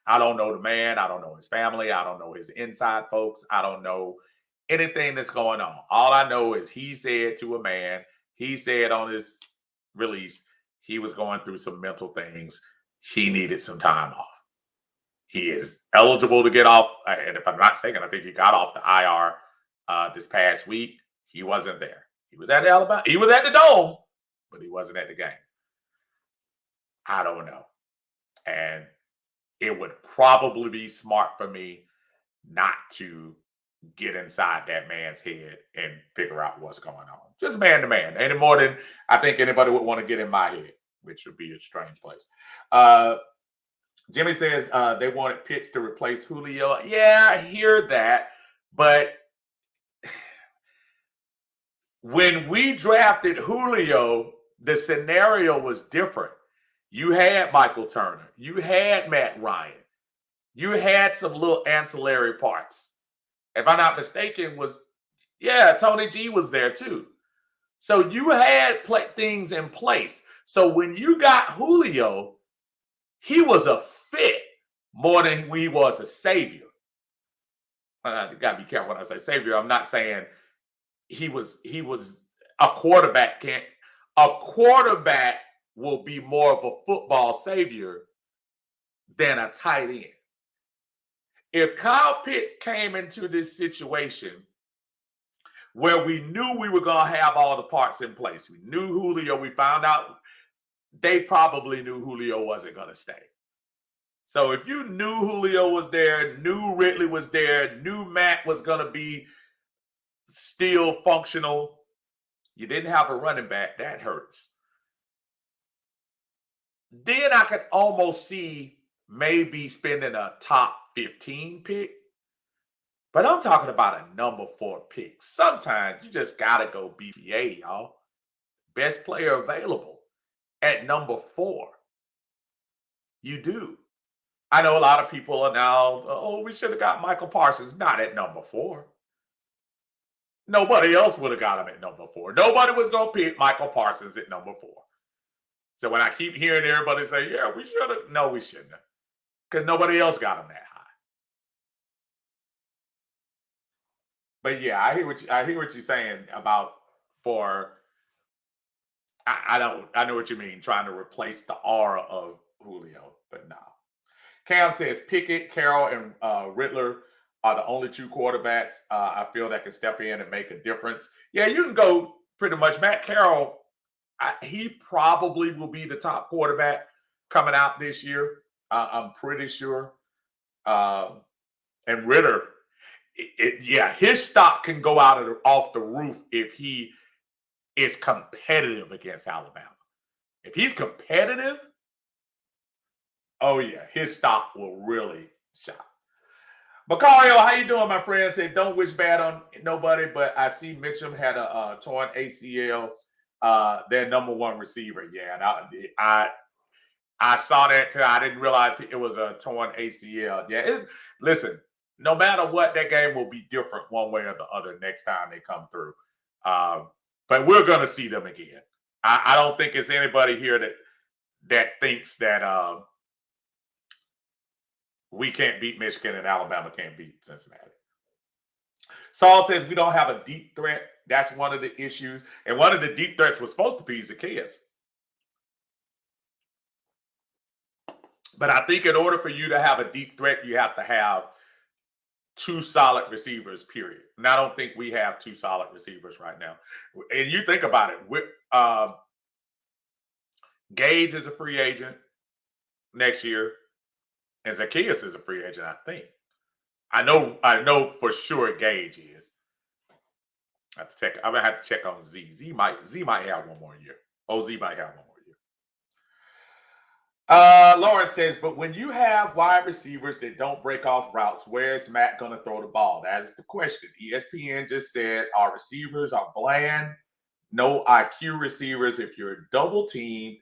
I don't know the man. I don't know his family. I don't know his inside folks. I don't know anything that's going on. All I know is he said to a man, he said on his release, he was going through some mental things. He needed some time off. He is eligible to get off. And if I'm not mistaken, I think he got off the IR this past week. He wasn't there. He was at Alabama. He was at the Dome, but he wasn't at the game. I don't know. And it would probably be smart for me not to get inside that man's head and figure out what's going on. Just man to man. Any more than I think anybody would want to get in my head, which would be a strange place. Jimmy says they wanted Pitts to replace Julio. Yeah, I hear that. But when we drafted Julio, the scenario was different. You had Michael Turner. You had Matt Ryan. You had some little ancillary parts. If I'm not mistaken, Tony G was there too. So you had things in place. So when you got Julio, he was a fit more than he was a savior. I got to be careful when I say savior. I'm not saying he was a quarterback can't a quarterback will be more of a football savior than a tight end. If Kyle Pitts came into this situation where we knew we were going to have all the parts in place, we knew Julio, we found out they probably knew Julio wasn't going to stay. So if you knew Julio was there, knew Ridley was there, knew Matt was going to be still functional, you didn't have a running back, that hurts. Then I could almost see maybe spending a top 15 pick. But I'm talking about a number 4 pick. Sometimes you just got to go BPA, y'all. Best player available at number 4. You do. I know a lot of people are now, oh, we should have got Michael Parsons. Not at number 4. Nobody else would have got him at number 4. Nobody was going to pick Michael Parsons at number 4. So when I keep hearing everybody say, yeah, we should have. No, we shouldn't have. Because nobody else got him that high. But yeah, I hear what you're saying about for I know what you mean, trying to replace the aura of Julio, but no. Cam says Pickett, Carroll, and Riddler are the only 2 quarterbacks I feel that can step in and make a difference. Yeah, you can go pretty much. Matt Carroll, he probably will be the top quarterback coming out this year. I'm pretty sure. And Ritter, his stock can go off the roof if he is competitive against Alabama. If he's competitive, oh yeah, his stock will really shot. Macario, how you doing, my friend? Say don't wish bad on nobody, but I see Mitchum had a torn ACL. Their number 1 receiver. Yeah, and I saw that too. I didn't realize it was a torn ACL. Yeah, listen, no matter what, that game will be different one way or the other next time they come through. But we're going to see them again. I don't think it's anybody here that thinks that we can't beat Michigan and Alabama can't beat Cincinnati. Saul says we don't have a deep threat. That's one of the issues. And one of the deep threats was supposed to be Zacchaeus. But I think in order for you to have a deep threat, you have to have 2 solid receivers, period. And I don't think we have 2 solid receivers right now. And you think about it. Gage is a free agent next year. And Zacchaeus is a free agent, I think. I know for sure Gage is. I'm gonna have to check on Z. Z might have one more year. Z might have one more year. Lauren says, but when you have wide receivers that don't break off routes, where's Matt gonna throw the ball? That is the question. ESPN just said our receivers are bland, no IQ receivers. If you're double teamed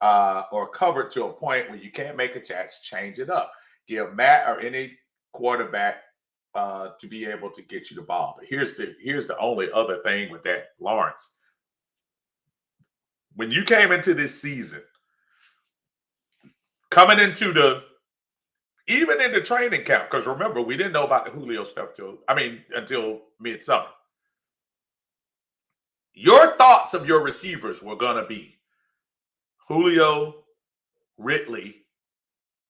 or covered to a point where you can't make a catch, change it up. Give Matt or any quarterback to be able to get you the ball. But here's the only other thing with that, Lawrence. When you came into this season, coming into even in the training camp, because remember, we didn't know about the Julio stuff until midsummer. Your thoughts of your receivers were going to be Julio, Ridley,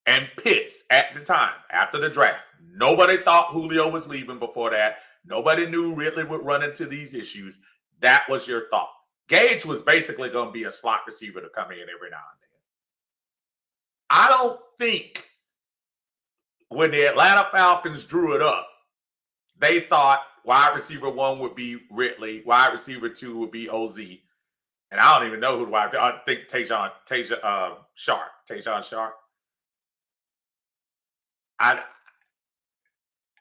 and Pitts at the time, after the draft. Nobody thought Julio was leaving before that. Nobody knew Ridley would run into these issues. That was your thought. Gage was basically going to be a slot receiver to come in every now and then. I don't think when the Atlanta Falcons drew it up, they thought wide receiver 1 would be Ridley, wide receiver 2 would be OZ. And I don't even know who I think Tajon Sharp.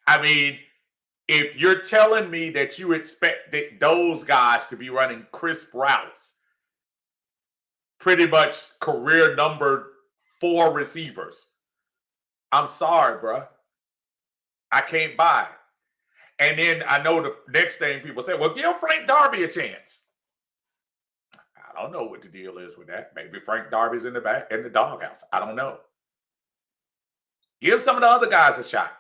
I mean, if you're telling me that you expect those guys to be running crisp routes, pretty much career number 4 receivers, I'm sorry, bro. I can't buy it. And then I know the next thing people say, well, give Frank Darby a chance. I don't know what the deal is with that. Maybe Frank Darby's in the doghouse. I don't know. Give some of the other guys a shot.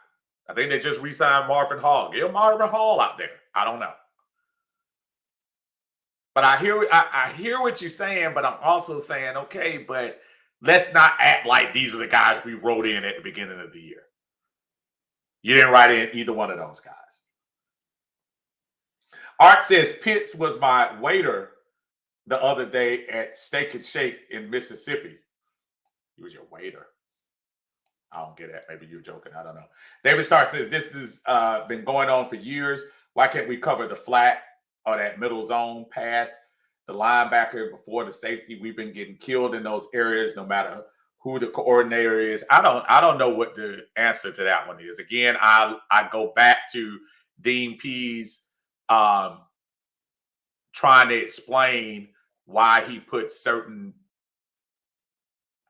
I think they just re-signed Marvin Hall. Give Marvin Hall out there. I don't know. But I hear what you're saying, but I'm also saying, okay, but let's not act like these are the guys we wrote in at the beginning of the year. You didn't write in either one of those guys. Art says Pitts was my waiter the other day at Steak and Shake in Mississippi. He was your waiter. I don't get it. Maybe you're joking. I don't know. David Starr says this has been going on for years. Why can't we cover the flat or that middle zone pass the linebacker before the safety? We've been getting killed in those areas, no matter who the coordinator is. I don't know what the answer to that one is. Again, I go back to Dean Pease trying to explain why he put certain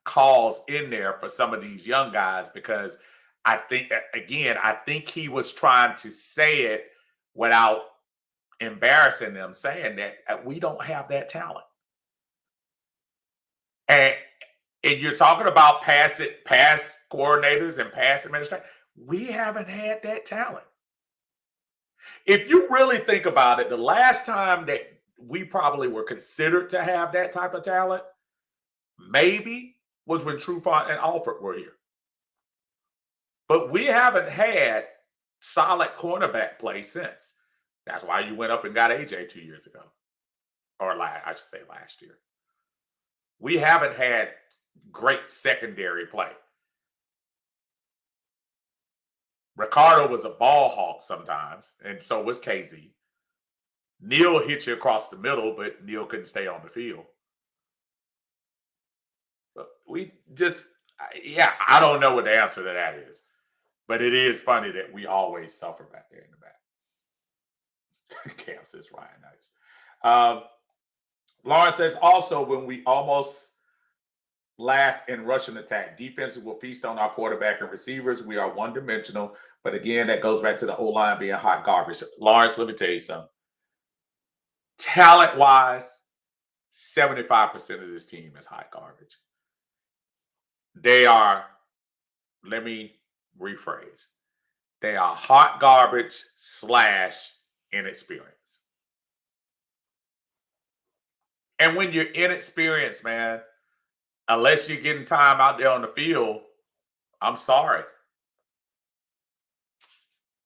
calls in there for some of these young guys, because I think he was trying to say it without embarrassing them, saying that we don't have that talent. And you're talking about pass coordinators and pass administrators. We haven't had that talent. If you really think about it, the last time that we probably were considered to have that type of talent, maybe, was when Trufant and Alford were here. But we haven't had solid cornerback play since. That's why you went up and got AJ 2 years ago. Or I should say last year. We haven't had great secondary play. Ricardo was a ball hawk sometimes, and so was KZ. Neil hit you across the middle, but Neil couldn't stay on the field. But I don't know what the answer to that is. But it is funny that we always suffer back there in the back. Cam says Ryan Nice. Lawrence says also, when we almost last in rushing attack, defenses will feast on our quarterback and receivers. We are one-dimensional. But again, that goes back to the O-line being hot garbage. Lawrence, let me tell you something. Talent-wise, 75% of this team is hot garbage. They are, let me rephrase, they are hot garbage / inexperienced. And when you're inexperienced, man, unless you're getting time out there on the field, I'm sorry,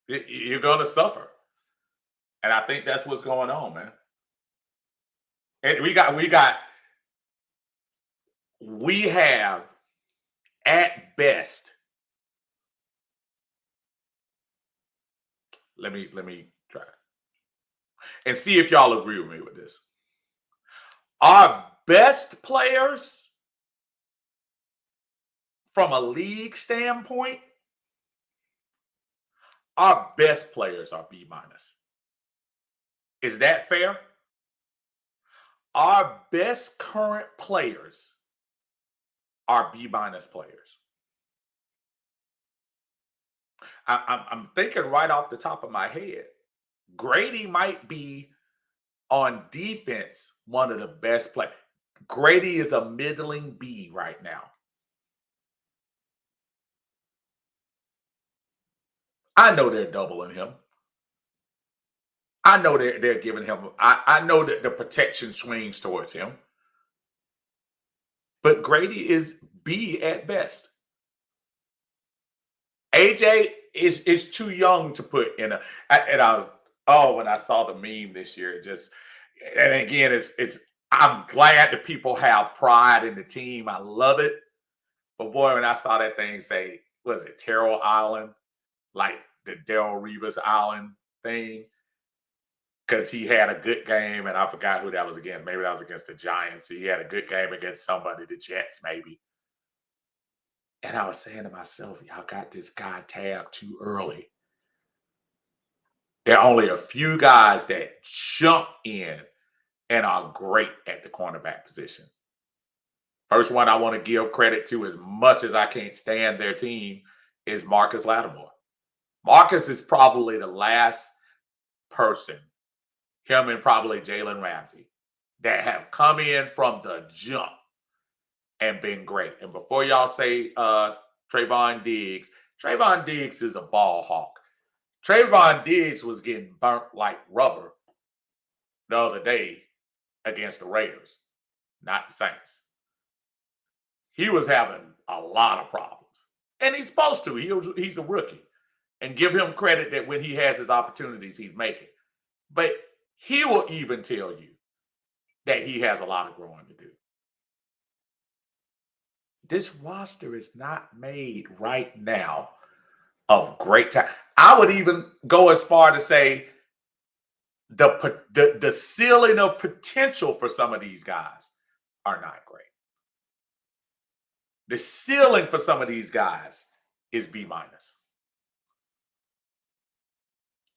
you're going to suffer. And I think that's what's going on, man. And we have at best, let me try and see if y'all agree with me with this. Our best players from a league standpoint, our best players are B-. Is that fair? Our best current players are B- players. I'm thinking right off the top of my head, Grady might be on defense one of the best players. Grady is a middling B right now. I know they're doubling him. I know they're giving him. I know that the protection swings towards him. But Grady is B at best. AJ is too young to put in and I was when I saw the meme this year, and again, it's I'm glad that people have pride in the team. I love it. But boy, when I saw that thing say, was it Terrell Island? Like the Darrell Rivas Island thing. Because he had a good game, and I forgot who that was against. Maybe that was against the Giants. He had a good game against somebody, the Jets, maybe. And I was saying to myself, y'all got this guy tagged too early. There are only a few guys that jump in and are great at the cornerback position. First one I want to give credit to, as much as I can't stand their team, is Marcus Lattimore. Marcus is probably the last person, him and probably Jalen Ramsey, that have come in from the jump and been great. And before y'all say Trayvon Diggs is a ball hawk. Trayvon Diggs was getting burnt like rubber the other day against the Raiders, not the Saints. He was having a lot of problems. And he's supposed to. He's a rookie. And give him credit that when he has his opportunities, he's making. But he will even tell you that he has a lot of growing to do. This roster is not made right now of great talent. I would even go as far to say the ceiling of potential for some of these guys are not great. The ceiling for some of these guys is B-.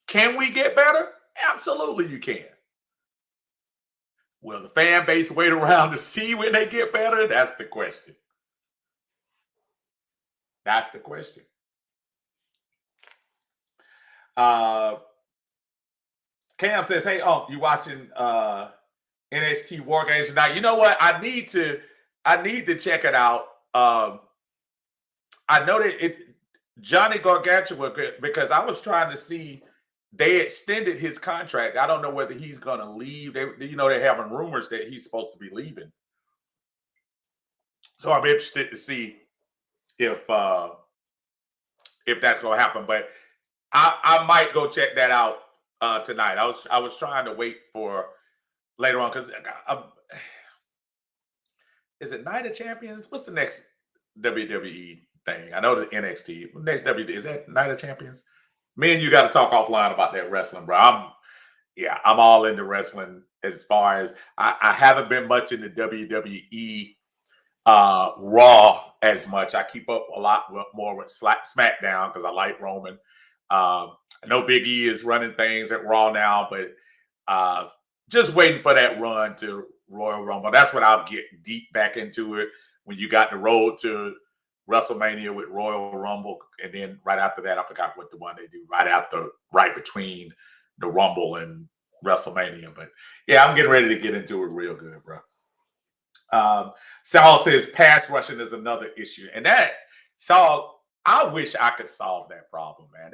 Can we get better? Absolutely you can. Will the fan base wait around to see when they get better? That's the question. That's the question. Cam says, hey, you watching NXT War Games tonight? You know what? I need to check it out. I know that Johnny Gargantua, because I was trying to see, they extended his contract. I don't know whether he's going to leave. They're having rumors that he's supposed to be leaving. So I'm interested to see if that's going to happen. But I might go check that out tonight. I was trying to wait for later on because is it Night of Champions? What's the next WWE thing? I know the NXT. Next WWE, is that Night of Champions? Me and you got to talk offline about that wrestling, bro. I'm all into wrestling as far as I haven't been much in the WWE Raw as much. I keep up a lot more with SmackDown because I like Roman. I know Big E is running things at Raw now, but just waiting for that run to Royal Rumble. That's when I'll get deep back into it, when you got the road to WrestleMania with Royal Rumble, and then right after that, I forgot what the one they do right between the Rumble and WrestleMania. But yeah, I'm getting ready to get into it real good, bro. Saul says pass rushing is another issue, and Saul, I wish I could solve that problem, man.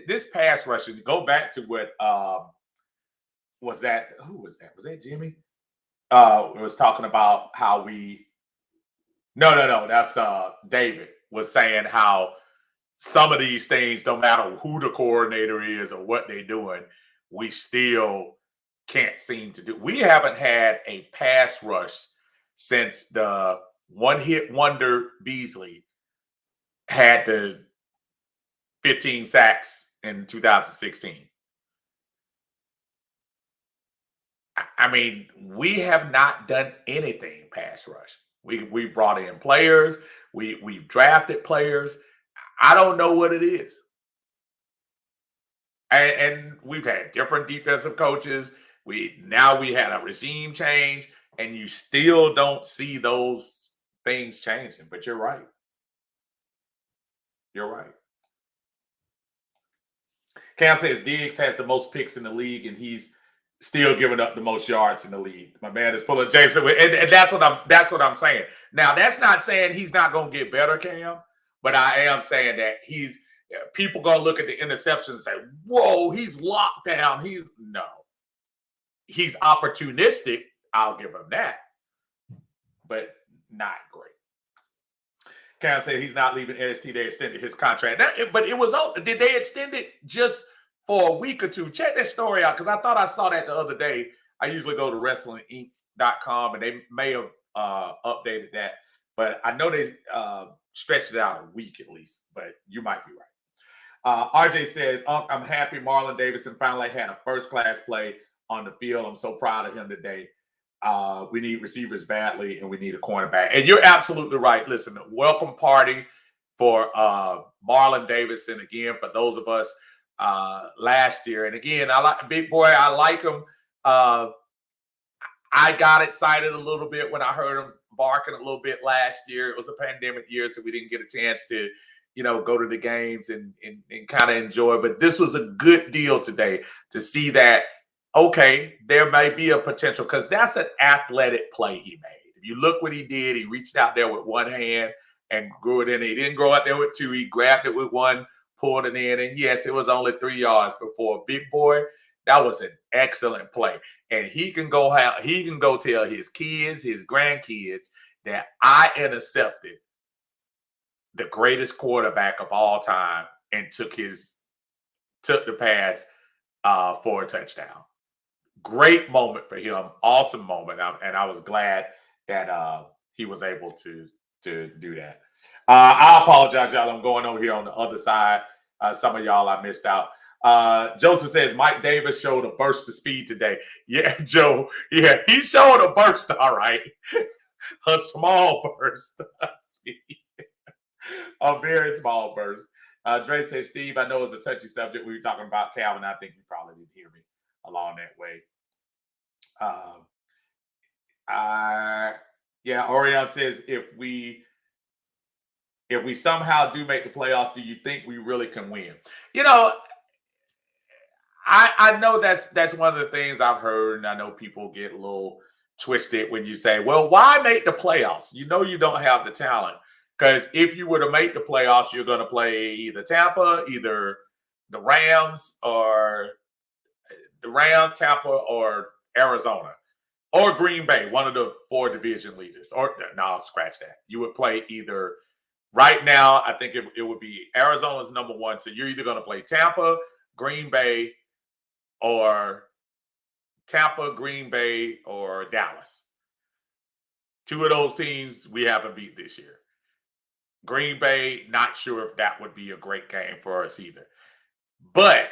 This pass rushing, go back to what was that? Who was that? Was that Jimmy? Was talking about how we. No. That's David was saying how some of these things, no matter who the coordinator is or what they're doing, we still can't seem to do. We haven't had a pass rush since the one-hit wonder Beasley had the 15 sacks in 2016. I mean, we have not done anything pass rush. We brought in players. We've drafted players. I don't know what it is. And we've had different defensive coaches. We had a regime change, and you still don't see those things changing. But you're right. You're right. Cam says Diggs has the most picks in the league, and he's still giving up the most yards in the league. My man is pulling James, and that's what I'm saying. Now, that's not saying he's not going to get better, Cam, but I am saying that people going to look at the interceptions and say, "Whoa, he's locked down." He's opportunistic. I'll give him that, but not great. Cam said he's not leaving NXT. They extended his contract, but it was open. Did they extend it just for a week or two? Check that story out, because I thought I saw that the other day. I usually go to WrestlingInc.com, and they may have updated that, but I know they stretched it out a week at least, but you might be right. RJ says, I'm happy Marlon Davidson finally had a first-class play on the field. I'm so proud of him today. We need receivers badly, and we need a cornerback. And you're absolutely right. Listen, welcome party for Marlon Davidson again, for those of us last year. And again, I like Big Boy. I like him. I got excited a little bit when I heard him barking a little bit last year. It was a pandemic year, so we didn't get a chance to, go to the games and kind of enjoy. But this was a good deal today to see that, okay, there may be a potential, because that's an athletic play he made. If you look what he did, he reached out there with one hand and grew it in. He didn't grow out there with two. He grabbed it with one, pulled it in. And yes, it was only 3 yards before. Big Boy, that was an excellent play. And he can go tell his kids, his grandkids that I intercepted the greatest quarterback of all time and took the pass for a touchdown. Great moment for him. Awesome moment. And I was glad that he was able to do that. I apologize, y'all. I'm going over here on the other side. Some of y'all I missed out. Joseph says Mike Davis showed a burst of speed today. Yeah, Joe. Yeah, he showed a burst, all right. A small burst of speed. A very small burst. Dre says, Steve, I know it's a touchy subject. We were talking about Calvin. I think you probably didn't hear me along that way. Yeah, Orion says if we somehow do make the playoffs, do you think we really can win? You know, I know that's one of the things I've heard, and I know people get a little twisted when you say, well, why make the playoffs? You know you don't have the talent. Because if you were to make the playoffs, you're going to play either Tampa, either the Rams, Tampa, or Arizona, or Green Bay, one of the 4 division leaders. Or no, scratch that. You would play either. Right now, I think it would be Arizona's number 1. So you're either going to play Tampa, Green Bay, or Dallas. 2 of those teams we haven't beat this year. Green Bay, not sure if that would be a great game for us either. But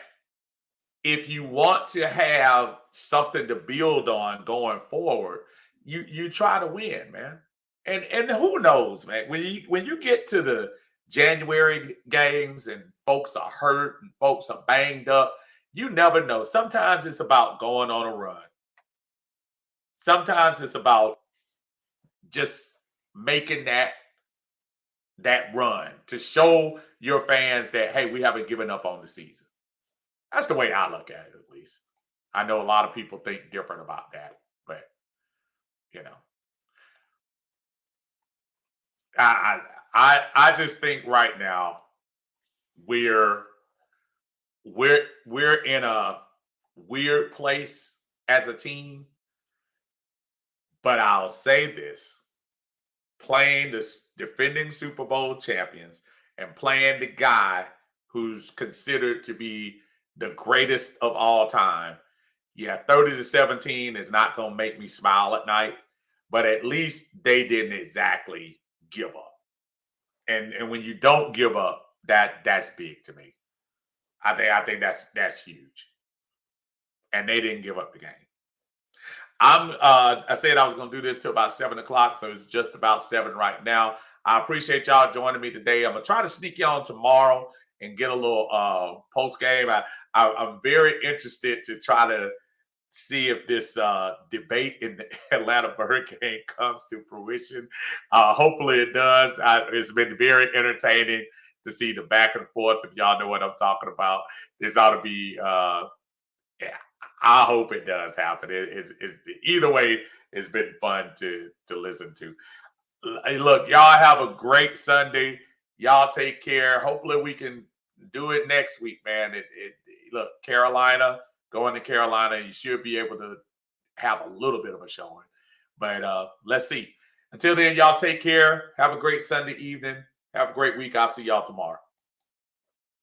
if you want to have something to build on going forward, you try to win, man. And who knows, man? When you get to the January games and folks are hurt and folks are banged up, you never know. Sometimes it's about going on a run. Sometimes it's about just making that run to show your fans that, hey, we haven't given up on the season. That's the way I look at it, at least. I know a lot of people think different about that, but you know, I just think right now we're in a weird place as a team. But I'll say this: playing the defending Super Bowl champions and playing the guy who's considered to be the greatest of all time. Yeah, 30-17 is not going to make me smile at night, but at least they didn't exactly give up. And when you don't give up, that's big to me. I think that's huge. And they didn't give up the game. I said I was going to do this till about 7 o'clock, so it's just about 7 right now. I appreciate y'all joining me today. I'm going to try to sneak you on tomorrow and get a little post game. I'm very interested to try to see if this debate in the Atlanta Hurricane comes to fruition. Hopefully it does. It's been very entertaining to see the back and forth. If y'all know what I'm talking about, this ought to be. I hope it does happen. It's either way. It's been fun to listen to. Hey, look, y'all have a great Sunday. Y'all take care. Hopefully we can do it next week, man. Look, Carolina, going to Carolina, you should be able to have a little bit of a showing. But let's see. Until then, y'all take care. Have a great Sunday evening. Have a great week. I'll see y'all tomorrow.